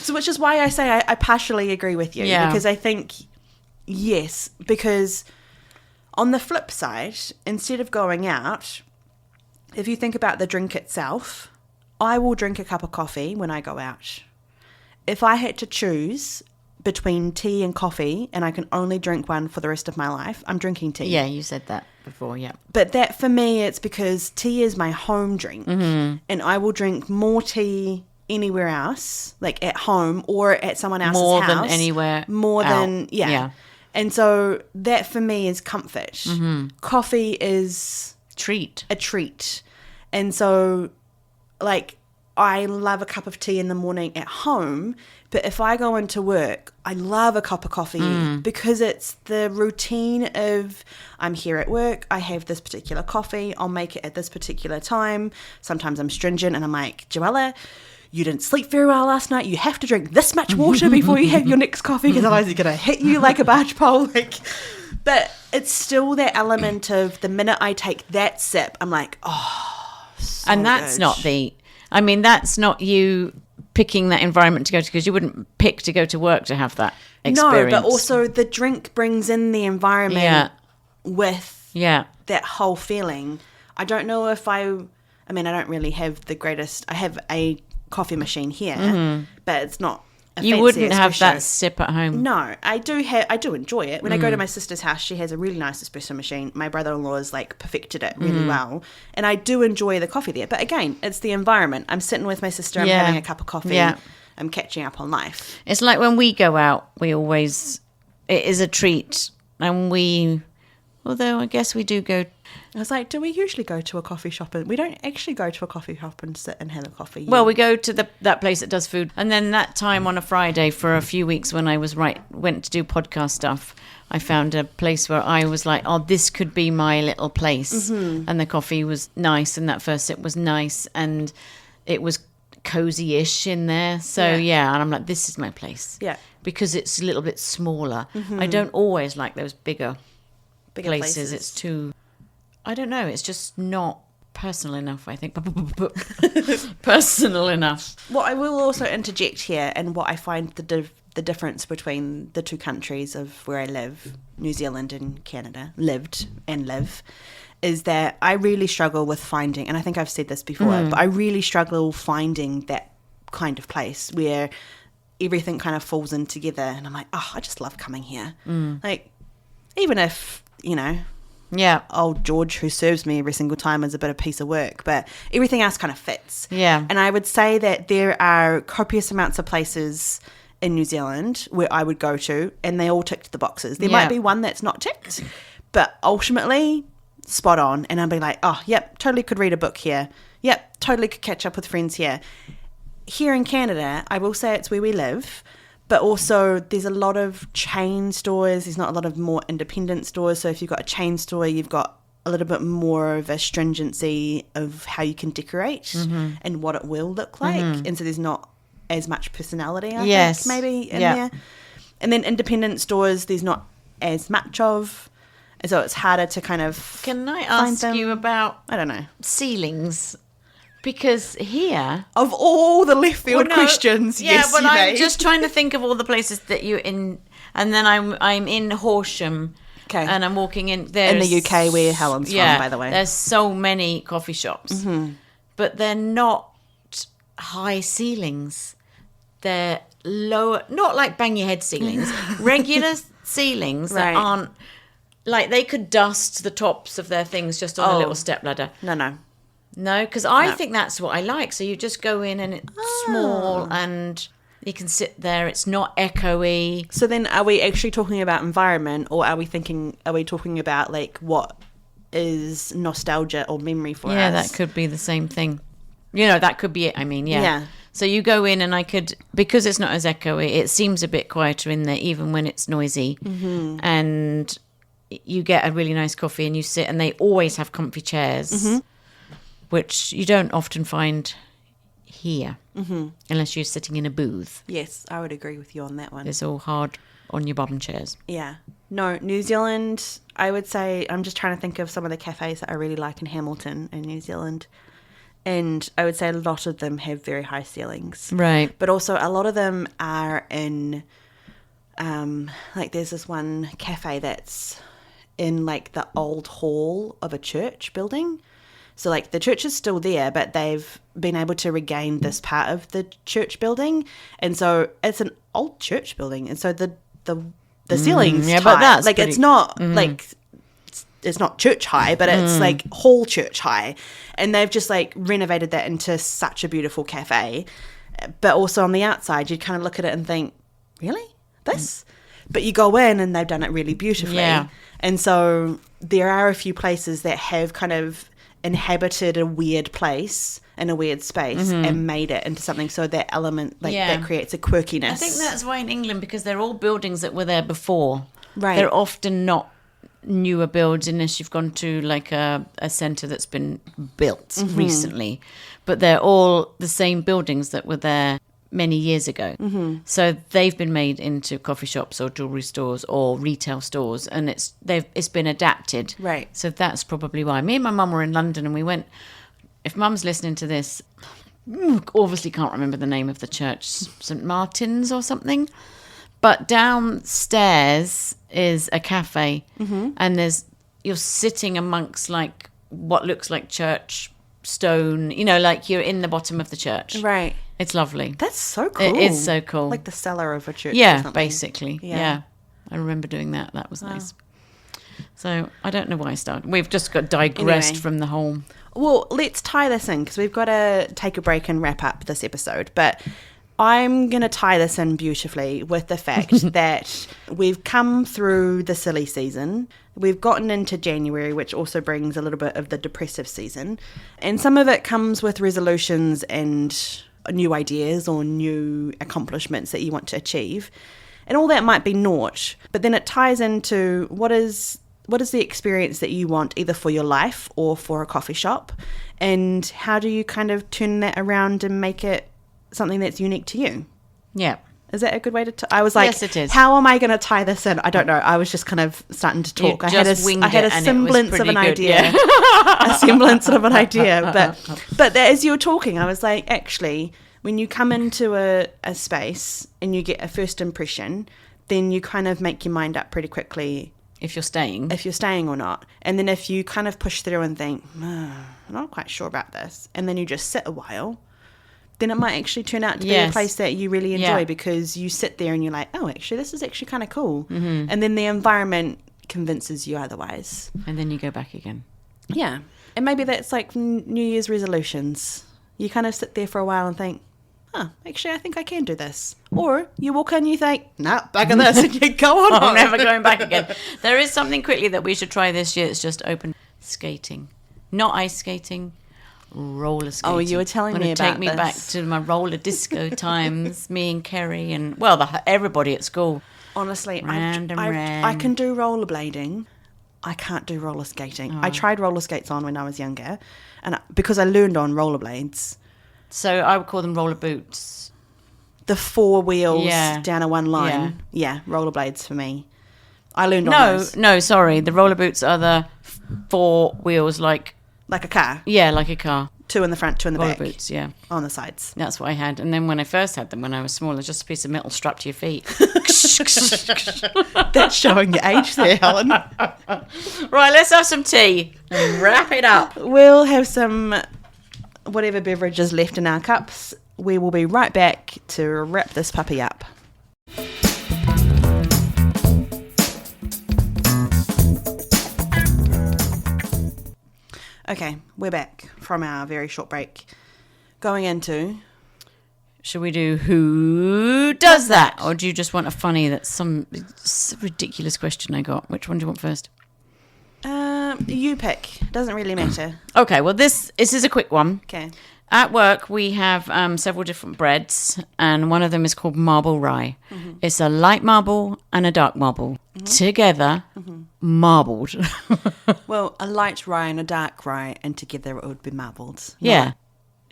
So which is why I say I partially agree with you. Yeah. Because I think, yes, because on the flip side, instead of going out, if you think about the drink itself, I will drink a cup of coffee when I go out. If I had to choose between tea and coffee and I can only drink one for the rest of my life, I'm drinking tea. Yeah, you said that before, yeah. But that for me, it's because tea is my home drink. And I will drink more tea anywhere else, like at home or at someone else's More house. than anywhere More out. than, yeah. And so that for me is comfort. Coffee is Treat. a treat. And so, like, I love a cup of tea in the morning at home, but if I go into work, I love a cup of coffee because it's the routine of I'm here at work, I have this particular coffee, I'll make it at this particular time. Sometimes I'm stringent and I'm like, Joella, you didn't sleep very well last night. You have to drink this much water before you have your next coffee because otherwise it's going to hit you like a barge pole. But it's still that element of the minute I take that sip, I'm like, oh, so And that's good. not the... I mean, that's not you picking that environment to go to, because you wouldn't pick to go to work to have that experience. No, but also the drink brings in the environment with that whole feeling. I don't know if I don't really have the greatest. I have a coffee machine here, but it's not a You fancy wouldn't have espresso. that sip at home. No, I do enjoy it. When I go to my sister's house, she has a really nice espresso machine. My brother-in-law has perfected it really well, and I do enjoy the coffee there. But again, it's the environment. I'm sitting with my sister, I'm having a cup of coffee, I'm catching up on life. It's like when we go out, it is a treat, and although I guess we do go. I was like, do we usually go to a coffee shop? And we don't actually go to a coffee shop and sit and have a coffee. Well, we go to that place that does food. And then that time on a Friday for a few weeks when I went to do podcast stuff, I found a place where I was like, oh, this could be my little place. And the coffee was nice, and that first sip was nice, and it was cozy-ish in there. So, and I'm like, this is my place. Yeah. Because it's a little bit smaller. I don't always like those bigger places. It's too... I don't know. It's just not personal enough, I think. Personal enough. What I will also interject here, and what I find the difference between the two countries of where I live, New Zealand and Canada, lived and live, is that I really struggle with finding, and I think I've said this before, but I really struggle finding that kind of place where everything kind of falls in together, and I'm like, oh, I just love coming here. Like, even if, old George who serves me every single time is a bit of piece of work, but everything else kind of fits. Yeah. And I would say that there are copious amounts of places in New Zealand where I would go to, and they all ticked the boxes. There might be one that's not ticked, but ultimately spot on. And I'd be like, oh, yep, totally could read a book here. Yep, totally could catch up with friends here. Here in Canada, I will say it's where we live, but also there's a lot of chain stores. There's not a lot of more independent stores. So if you've got a chain store, you've got a little bit more of a stringency of how you can decorate and what it will look like. And so there's not as much personality, I think, maybe in there. And then independent stores, there's not as much of. And so it's harder to kind of Can I ask you about, I don't know, ceilings? Because here... Of all the left field questions, yes, but you I'm may. just trying to think of all the places that you're in. And then I'm in Horsham. Okay. And I'm walking in... In the UK where Helen's from, by the way. There's so many coffee shops. But they're not high ceilings. They're lower... Not like bang your head ceilings. Regular ceilings that aren't... Like, they could dust the tops of their things just on a little step ladder. No, because I think that's what I like. So you just go in and it's small and you can sit there. It's not echoey. So then are we actually talking about environment, or are we talking about like what is nostalgia or memory for us? Yeah, that could be the same thing. That could be it. I mean, yeah. So you go in and because it's not as echoey, it seems a bit quieter in there even when it's noisy. And you get a really nice coffee and you sit, and they always have comfy chairs. Which you don't often find here, unless you're sitting in a booth. Yes, I would agree with you on that one. It's all hard on your bottom chairs. Yeah. No, New Zealand, I would say, I'm just trying to think of some of the cafes that I really like in Hamilton in New Zealand. And I would say a lot of them have very high ceilings. Right. But also a lot of them are in, like there's this one cafe that's in like the old hall of a church building. So, like, the church is still there, but they've been able to regain this part of the church building. And so it's an old church building. And so the ceiling's tight. But that's like, it's not, like, it's not church high, but it's, like, hall church high. And they've just, like, renovated that into such a beautiful cafe. But also on the outside, you'd kind of look at it and think, really? This? But you go in and they've done it really beautifully. Yeah. And so there are a few places that have kind of inhabited a weird place in a weird space and made it into something, so that element that creates a quirkiness. I think that's why in England, because they're all buildings that were there before. Right. They're often not newer builds unless you've gone to like a centre that's been built recently. But they're all the same buildings that were there many years ago. So they've been made into coffee shops or jewellery stores or retail stores, and it's been adapted. Right. So that's probably why. Me and my mum were in London, and we went, if mum's listening to this, obviously can't remember the name of the church, St. Martin's or something. But downstairs is a cafe, and you're sitting amongst like what looks like church stone, like you're in the bottom of the church. Right. It's lovely. That's so cool. It is so cool. Like the cellar of a church. Yeah, or something. basically. Yeah. I remember doing that. That was nice. So I don't know why I started. We've just got digressed from the whole. Well, let's tie this in because we've got to take a break and wrap up this episode. But I'm going to tie this in beautifully with the fact that we've come through the silly season. We've gotten into January, which also brings a little bit of the depressive season. And some of it comes with resolutions and new ideas or new accomplishments that you want to achieve. And all that might be naught. But then it ties into what is the experience that you want either for your life or for a coffee shop? And how do you kind of turn that around and make it something that's unique to you? Yeah. Is that a good way to I was like, yes, it is. How am I going to tie this in? I don't know. I was just kind of starting to talk. I had a semblance of an idea. A semblance of an idea. But as you were talking, I was like, actually, when you come into a space and you get a first impression, then you kind of make your mind up pretty quickly. If you're staying or not. And then if you kind of push through and think, I'm not quite sure about this, and then you just sit a while, then it might actually turn out to be a place that you really enjoy because you sit there and you're like, oh, actually, this is actually kind of cool. Mm-hmm. And then the environment convinces you otherwise. And then you go back again. Yeah. And maybe that's like New Year's resolutions. You kind of sit there for a while and think, actually, I think I can do this. Or you walk in and you think, nah, back on this, and you go on. I'm never going back again. There is something quickly that we should try this year. It's just open skating. Not ice skating, roller skating. Oh, you were telling me about this. Take me back to my roller disco times, me and Kerry and, everybody at school. Honestly, I can do rollerblading. I can't do roller skating. I tried roller skates on when I was younger, and because I learned on rollerblades. So I would call them roller boots. The 4 wheels down a one line. Yeah, rollerblades for me. I learned on those. No, sorry. The roller boots are the 4 wheels like a car. Yeah, like a car. 2 in the front, 2 in the roller back. Roller boots, yeah. On the sides. That's what I had. And then when I first had them, when I was smaller, just a piece of metal strapped to your feet. That's showing your age there, Helen. Right, let's have some tea and wrap it up. We'll have some whatever beverages left in our cups. We will be right back to wrap this puppy up. Okay, we're back from our very short break. Going into... Should we do Who Does That? Or do you just want a funny that's some ridiculous question I got? Which one do you want first? You pick. Doesn't really matter. Okay, well, this is a quick one. Okay. At work, we have several different breads, and one of them is called marble rye. Mm-hmm. It's a light marble and a dark marble. Mm-hmm. Together, marbled. Well, a light rye and a dark rye, and together it would be marbled. Yeah.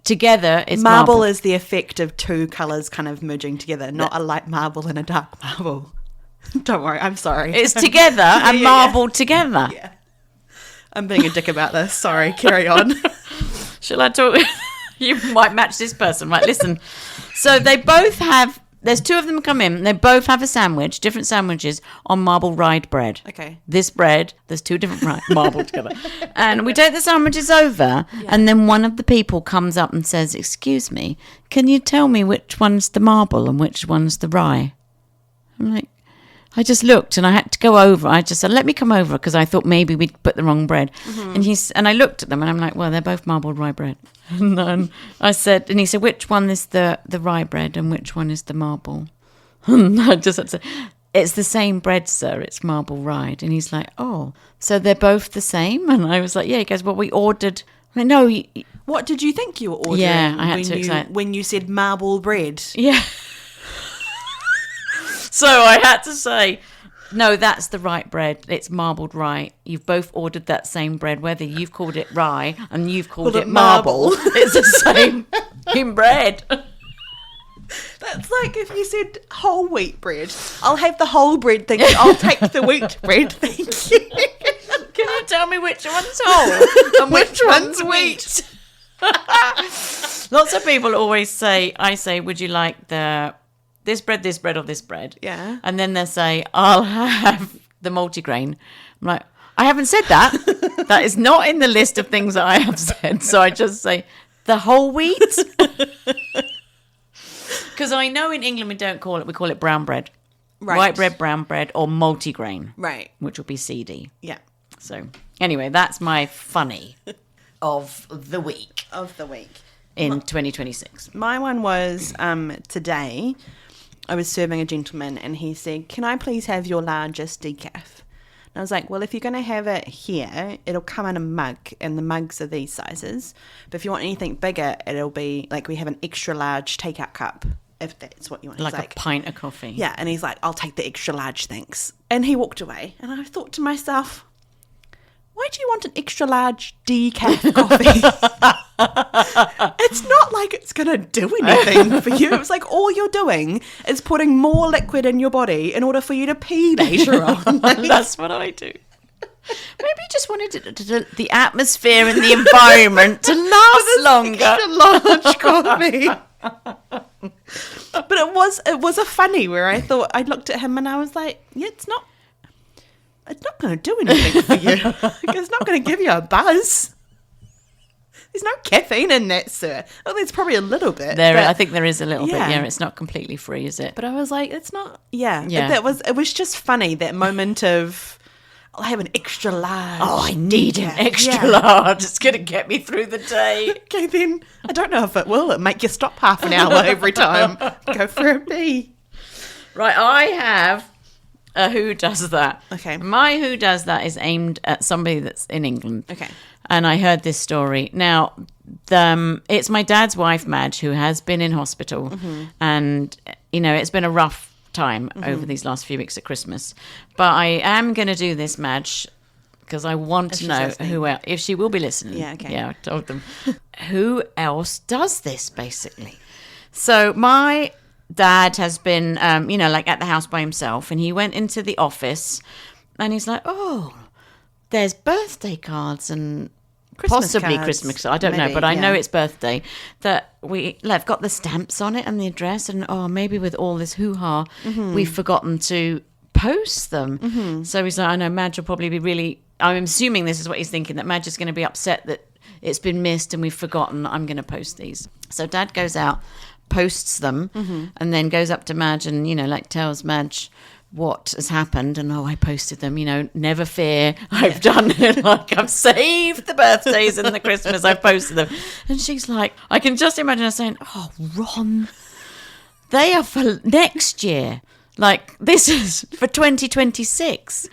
Together, it's marble is the effect of 2 colours kind of merging together, not a light marble and a dark marble. Don't worry, I'm sorry. It's together and marbled together. Yeah. I'm being a dick about this. Sorry, carry on. Shall I talk? You might match this person. Right, listen. So they both have, there's 2 of them come in. They both have a sandwich, different sandwiches on marble rye bread. Okay. This bread, there's 2 different marbled together. And we take the sandwiches over, and then one of the people comes up and says, excuse me, can you tell me which one's the marble and which one's the rye? I'm like, I just looked and I had to go over. I just said, let me come over because I thought maybe we'd put the wrong bread. Mm-hmm. And I looked at them and I'm like, well, they're both marbled rye bread. And then I said, and he said, which one is the rye bread and which one is the marble? And I just had to say, it's the same bread, sir. It's marble rye. And he's like, oh, so they're both the same? And I was like, yeah. He goes, well, we ordered. I mean, no. What did you think you were ordering? Yeah, I had to when you said marble bread. Yeah. So I had to say, no, that's the right bread. It's marbled rye. You've both ordered that same bread, whether you've called it rye and you've called it marble. It's the same bread. That's like if you said whole wheat bread. I'll have the whole bread, thank you. I'll take the wheat bread, thank you. Can you tell me which one's whole and which one's wheat? Lots of people always say, would you like this bread, or this bread? Yeah. And then they say, I'll have the multigrain. I'm like, I haven't said that. That is not in the list of things that I have said. So I just say the whole wheat. Because I know in England we call it brown bread. Right. White bread, brown bread, or multigrain. Right. Which will be CD. Yeah. So anyway, that's my funny of the week. In 2026. My one was today. I was serving a gentleman and he said, "Can I please have your largest decaf?" And I was like, "Well, if you're going to have it here, it'll come in a mug, and the mugs are these sizes. But if you want anything bigger, it'll be like we have an extra large takeout cup, if that's what you want." Like He's a pint of coffee. Yeah, and he's like, "I'll take the extra large, thanks." And he walked away, and I thought to myself, why do you want an extra large decaf coffee? It's not like it's going to do anything for you. It's like all you're doing is putting more liquid in your body in order for you to pee later on. That's what I do. Maybe you just wanted the atmosphere and the environment to last longer. Extra large coffee. But it was a funny where I thought, I looked at him and I was like, yeah, it's not going to do anything for you. It's not going to give you a buzz. There's no caffeine in that, sir. Oh, there's probably a little bit. I think there is a little bit. Yeah. Yeah, it's not completely free, is it? But I was like, it's not. Yeah. Yeah. It was just funny, that moment of, I'll have an extra large. Oh, I need an extra Yeah. large. It's going to get me through the day. Okay, then I don't know if it will. It make you stop half an hour every time. Go for a pee. Right, I have a who does that. Okay. My who does that is aimed at somebody that's in England. Okay. And I heard this story. Now, it's my dad's wife, Madge, who has been in hospital. Mm-hmm. And, it's been a rough time over these last few weeks at Christmas. But I am going to do this, Madge, because I want to know who else, if she will be listening. Yeah, okay. Yeah, I told them. Who else does this, basically? So my dad has been, like at the house by himself. And he went into the office and he's like, oh, there's birthday cards and possibly cards, Christmas. I don't know, but I know it's birthday. That they've got the stamps on it and the address, and maybe with all this hoo-ha, we've forgotten to post them. Mm-hmm. So he's like, I know Madge will probably be really. I'm assuming this is what he's thinking, that Madge is going to be upset that it's been missed and we've forgotten. I'm going to post these. So Dad goes out, posts them, and then goes up to Madge and tells Madge what has happened, and I posted them, never fear, I've done it, I've saved the birthdays and the Christmas, I've posted them. And she's like, I can just imagine her saying, oh, Ron, they are for next year, this is for 2026.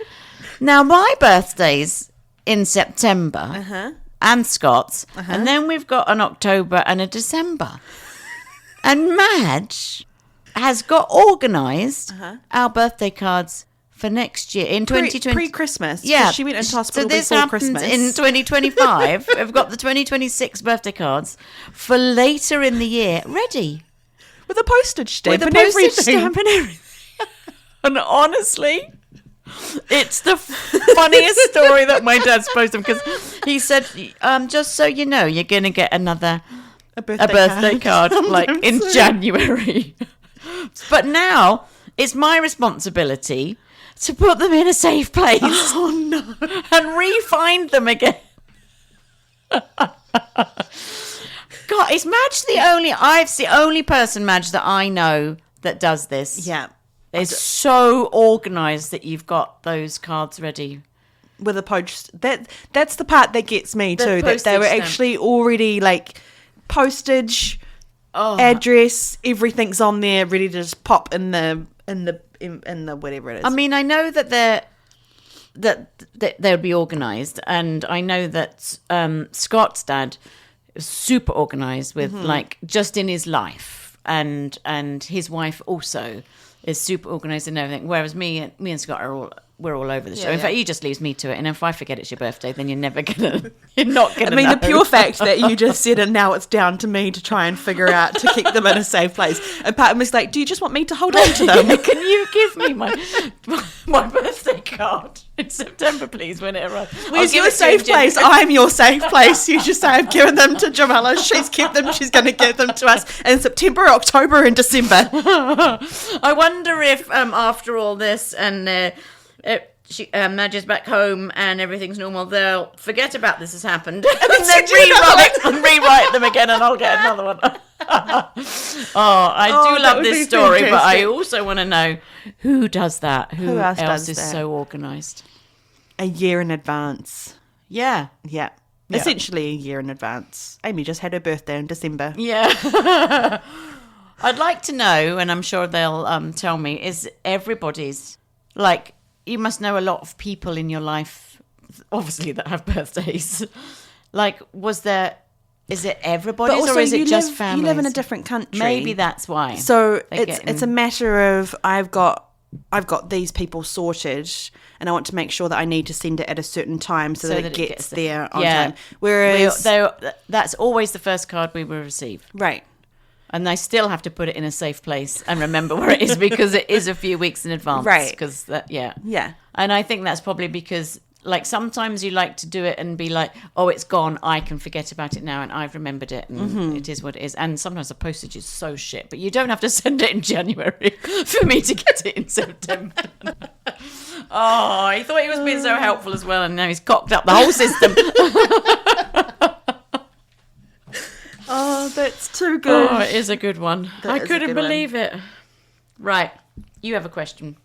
Now my birthday's in September, and Scott's, and then we've got an October and a December, and Madge has got organised our birthday cards for next year in 2020. Pre-Christmas. Yeah. She went into hospital so this before happens Christmas. in 2025. We've got the 2026 birthday cards for later in the year ready. With a postage stamp With a and postage everything. stamp and everything. And honestly, it's the funniest story that my dad's posted, because he said, just so you know, you're going to get a birthday card in January. But now it's my responsibility to put them in a safe place. Oh no. And re-find them again. God, is Madge the only person, Madge, that I know that does this? Yeah. It's so organised that you've got those cards ready. With a post. That's the part that gets me too. That they were actually already postage, address, everything's on there, ready to just pop in the whatever it is. I mean, I know that they would be organised, and I know that Scott's dad is super organised with just in his life, and his wife also is super organised and everything. Whereas me and Scott we're all over the show. In fact, he just leaves me to it, and if I forget it's your birthday, then you're not gonna. I mean, the pure fact that you just said, and now it's down to me to try and figure out to keep them in a safe place. And part of me's like, do you just want me to hold on to them? Can you give me my birthday card? in September, please, when it arrives. Where's your safe place? I'm your safe place. You just say, I've given them to Joella. She's kept them. She's going to give them to us in September, October, and December. I wonder if after all this and Madge's back home and everything's normal, they'll forget about this has happened and then rewrite them again, and I'll get another one. I do love this story, but I also want to know who does that. Who else is so organised? A year in advance. Yeah. Essentially a year in advance. Amy just had her birthday in December. Yeah. I'd like to know, and I'm sure they'll tell me, is everybody's, like, you must know a lot of people in your life, obviously, that have birthdays. Like, is it everybody's, or is it just families? You live in a different country. Maybe that's why. So it's a matter of I've got these people sorted, and I want to make sure that I need to send it at a certain time so that it gets there on time. Whereas that's always the first card we will receive. Right. And they still have to put it in a safe place and remember where it is, because it is a few weeks in advance. Right. Because Yeah. And I think that's probably because, like, sometimes you like to do it and be like, oh, it's gone, I can forget about it now, and I've remembered it, and it is what it is. And sometimes the postage is so shit, but you don't have to send it in January for me to get it in September. Oh, he thought he was being so helpful as well, and now he's cocked up the whole system. Oh, that's too good. Oh, it is a good one. I couldn't believe it. Right, you have a question.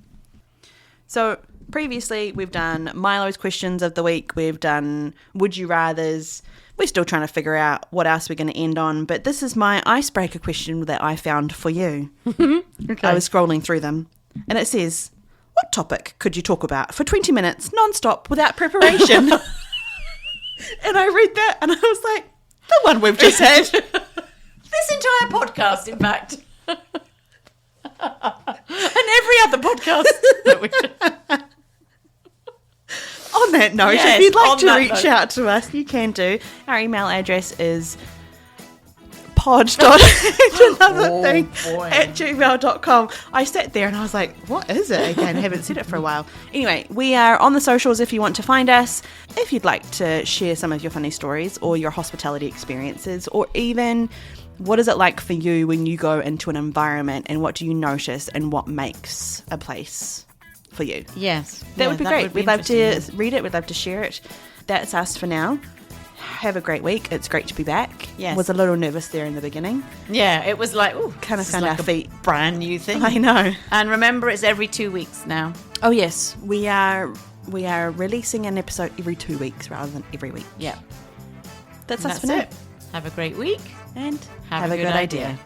So previously we've done Milo's questions of the week. We've done Would You Rathers. We're still trying to figure out what else we're going to end on. But this is my icebreaker question that I found for you. Okay. I was scrolling through them. And it says, what topic could you talk about for 20 minutes non-stop without preparation? And I read that and I was like, the one we've just had. This entire podcast, in fact. And every other podcast that we On that note, Yes, if you'd like on to that reach note. out to us, you can do. Our email address is pod.anotherthing@gmail.com. I sat there and I was like, what is it again? I haven't said it for a while. Anyway, we are on the socials if you want to find us. If you'd like to share some of your funny stories or your hospitality experiences, or even what is it like for you when you go into an environment, and what do you notice and what makes a place for you? Yes. That would be great. We'd love to read it. We'd love to share it. That's us for now. Have a great week. It's great to be back. Yes. Was a little nervous there in the beginning. Yeah, it was like, ooh, Kind of this is found like our feet. brand new thing. I know. And remember, it's every 2 weeks now. Oh yes, we are releasing an episode every 2 weeks rather than every week. Yeah. That's us That's for now. it. Have a great week. And Have a good idea.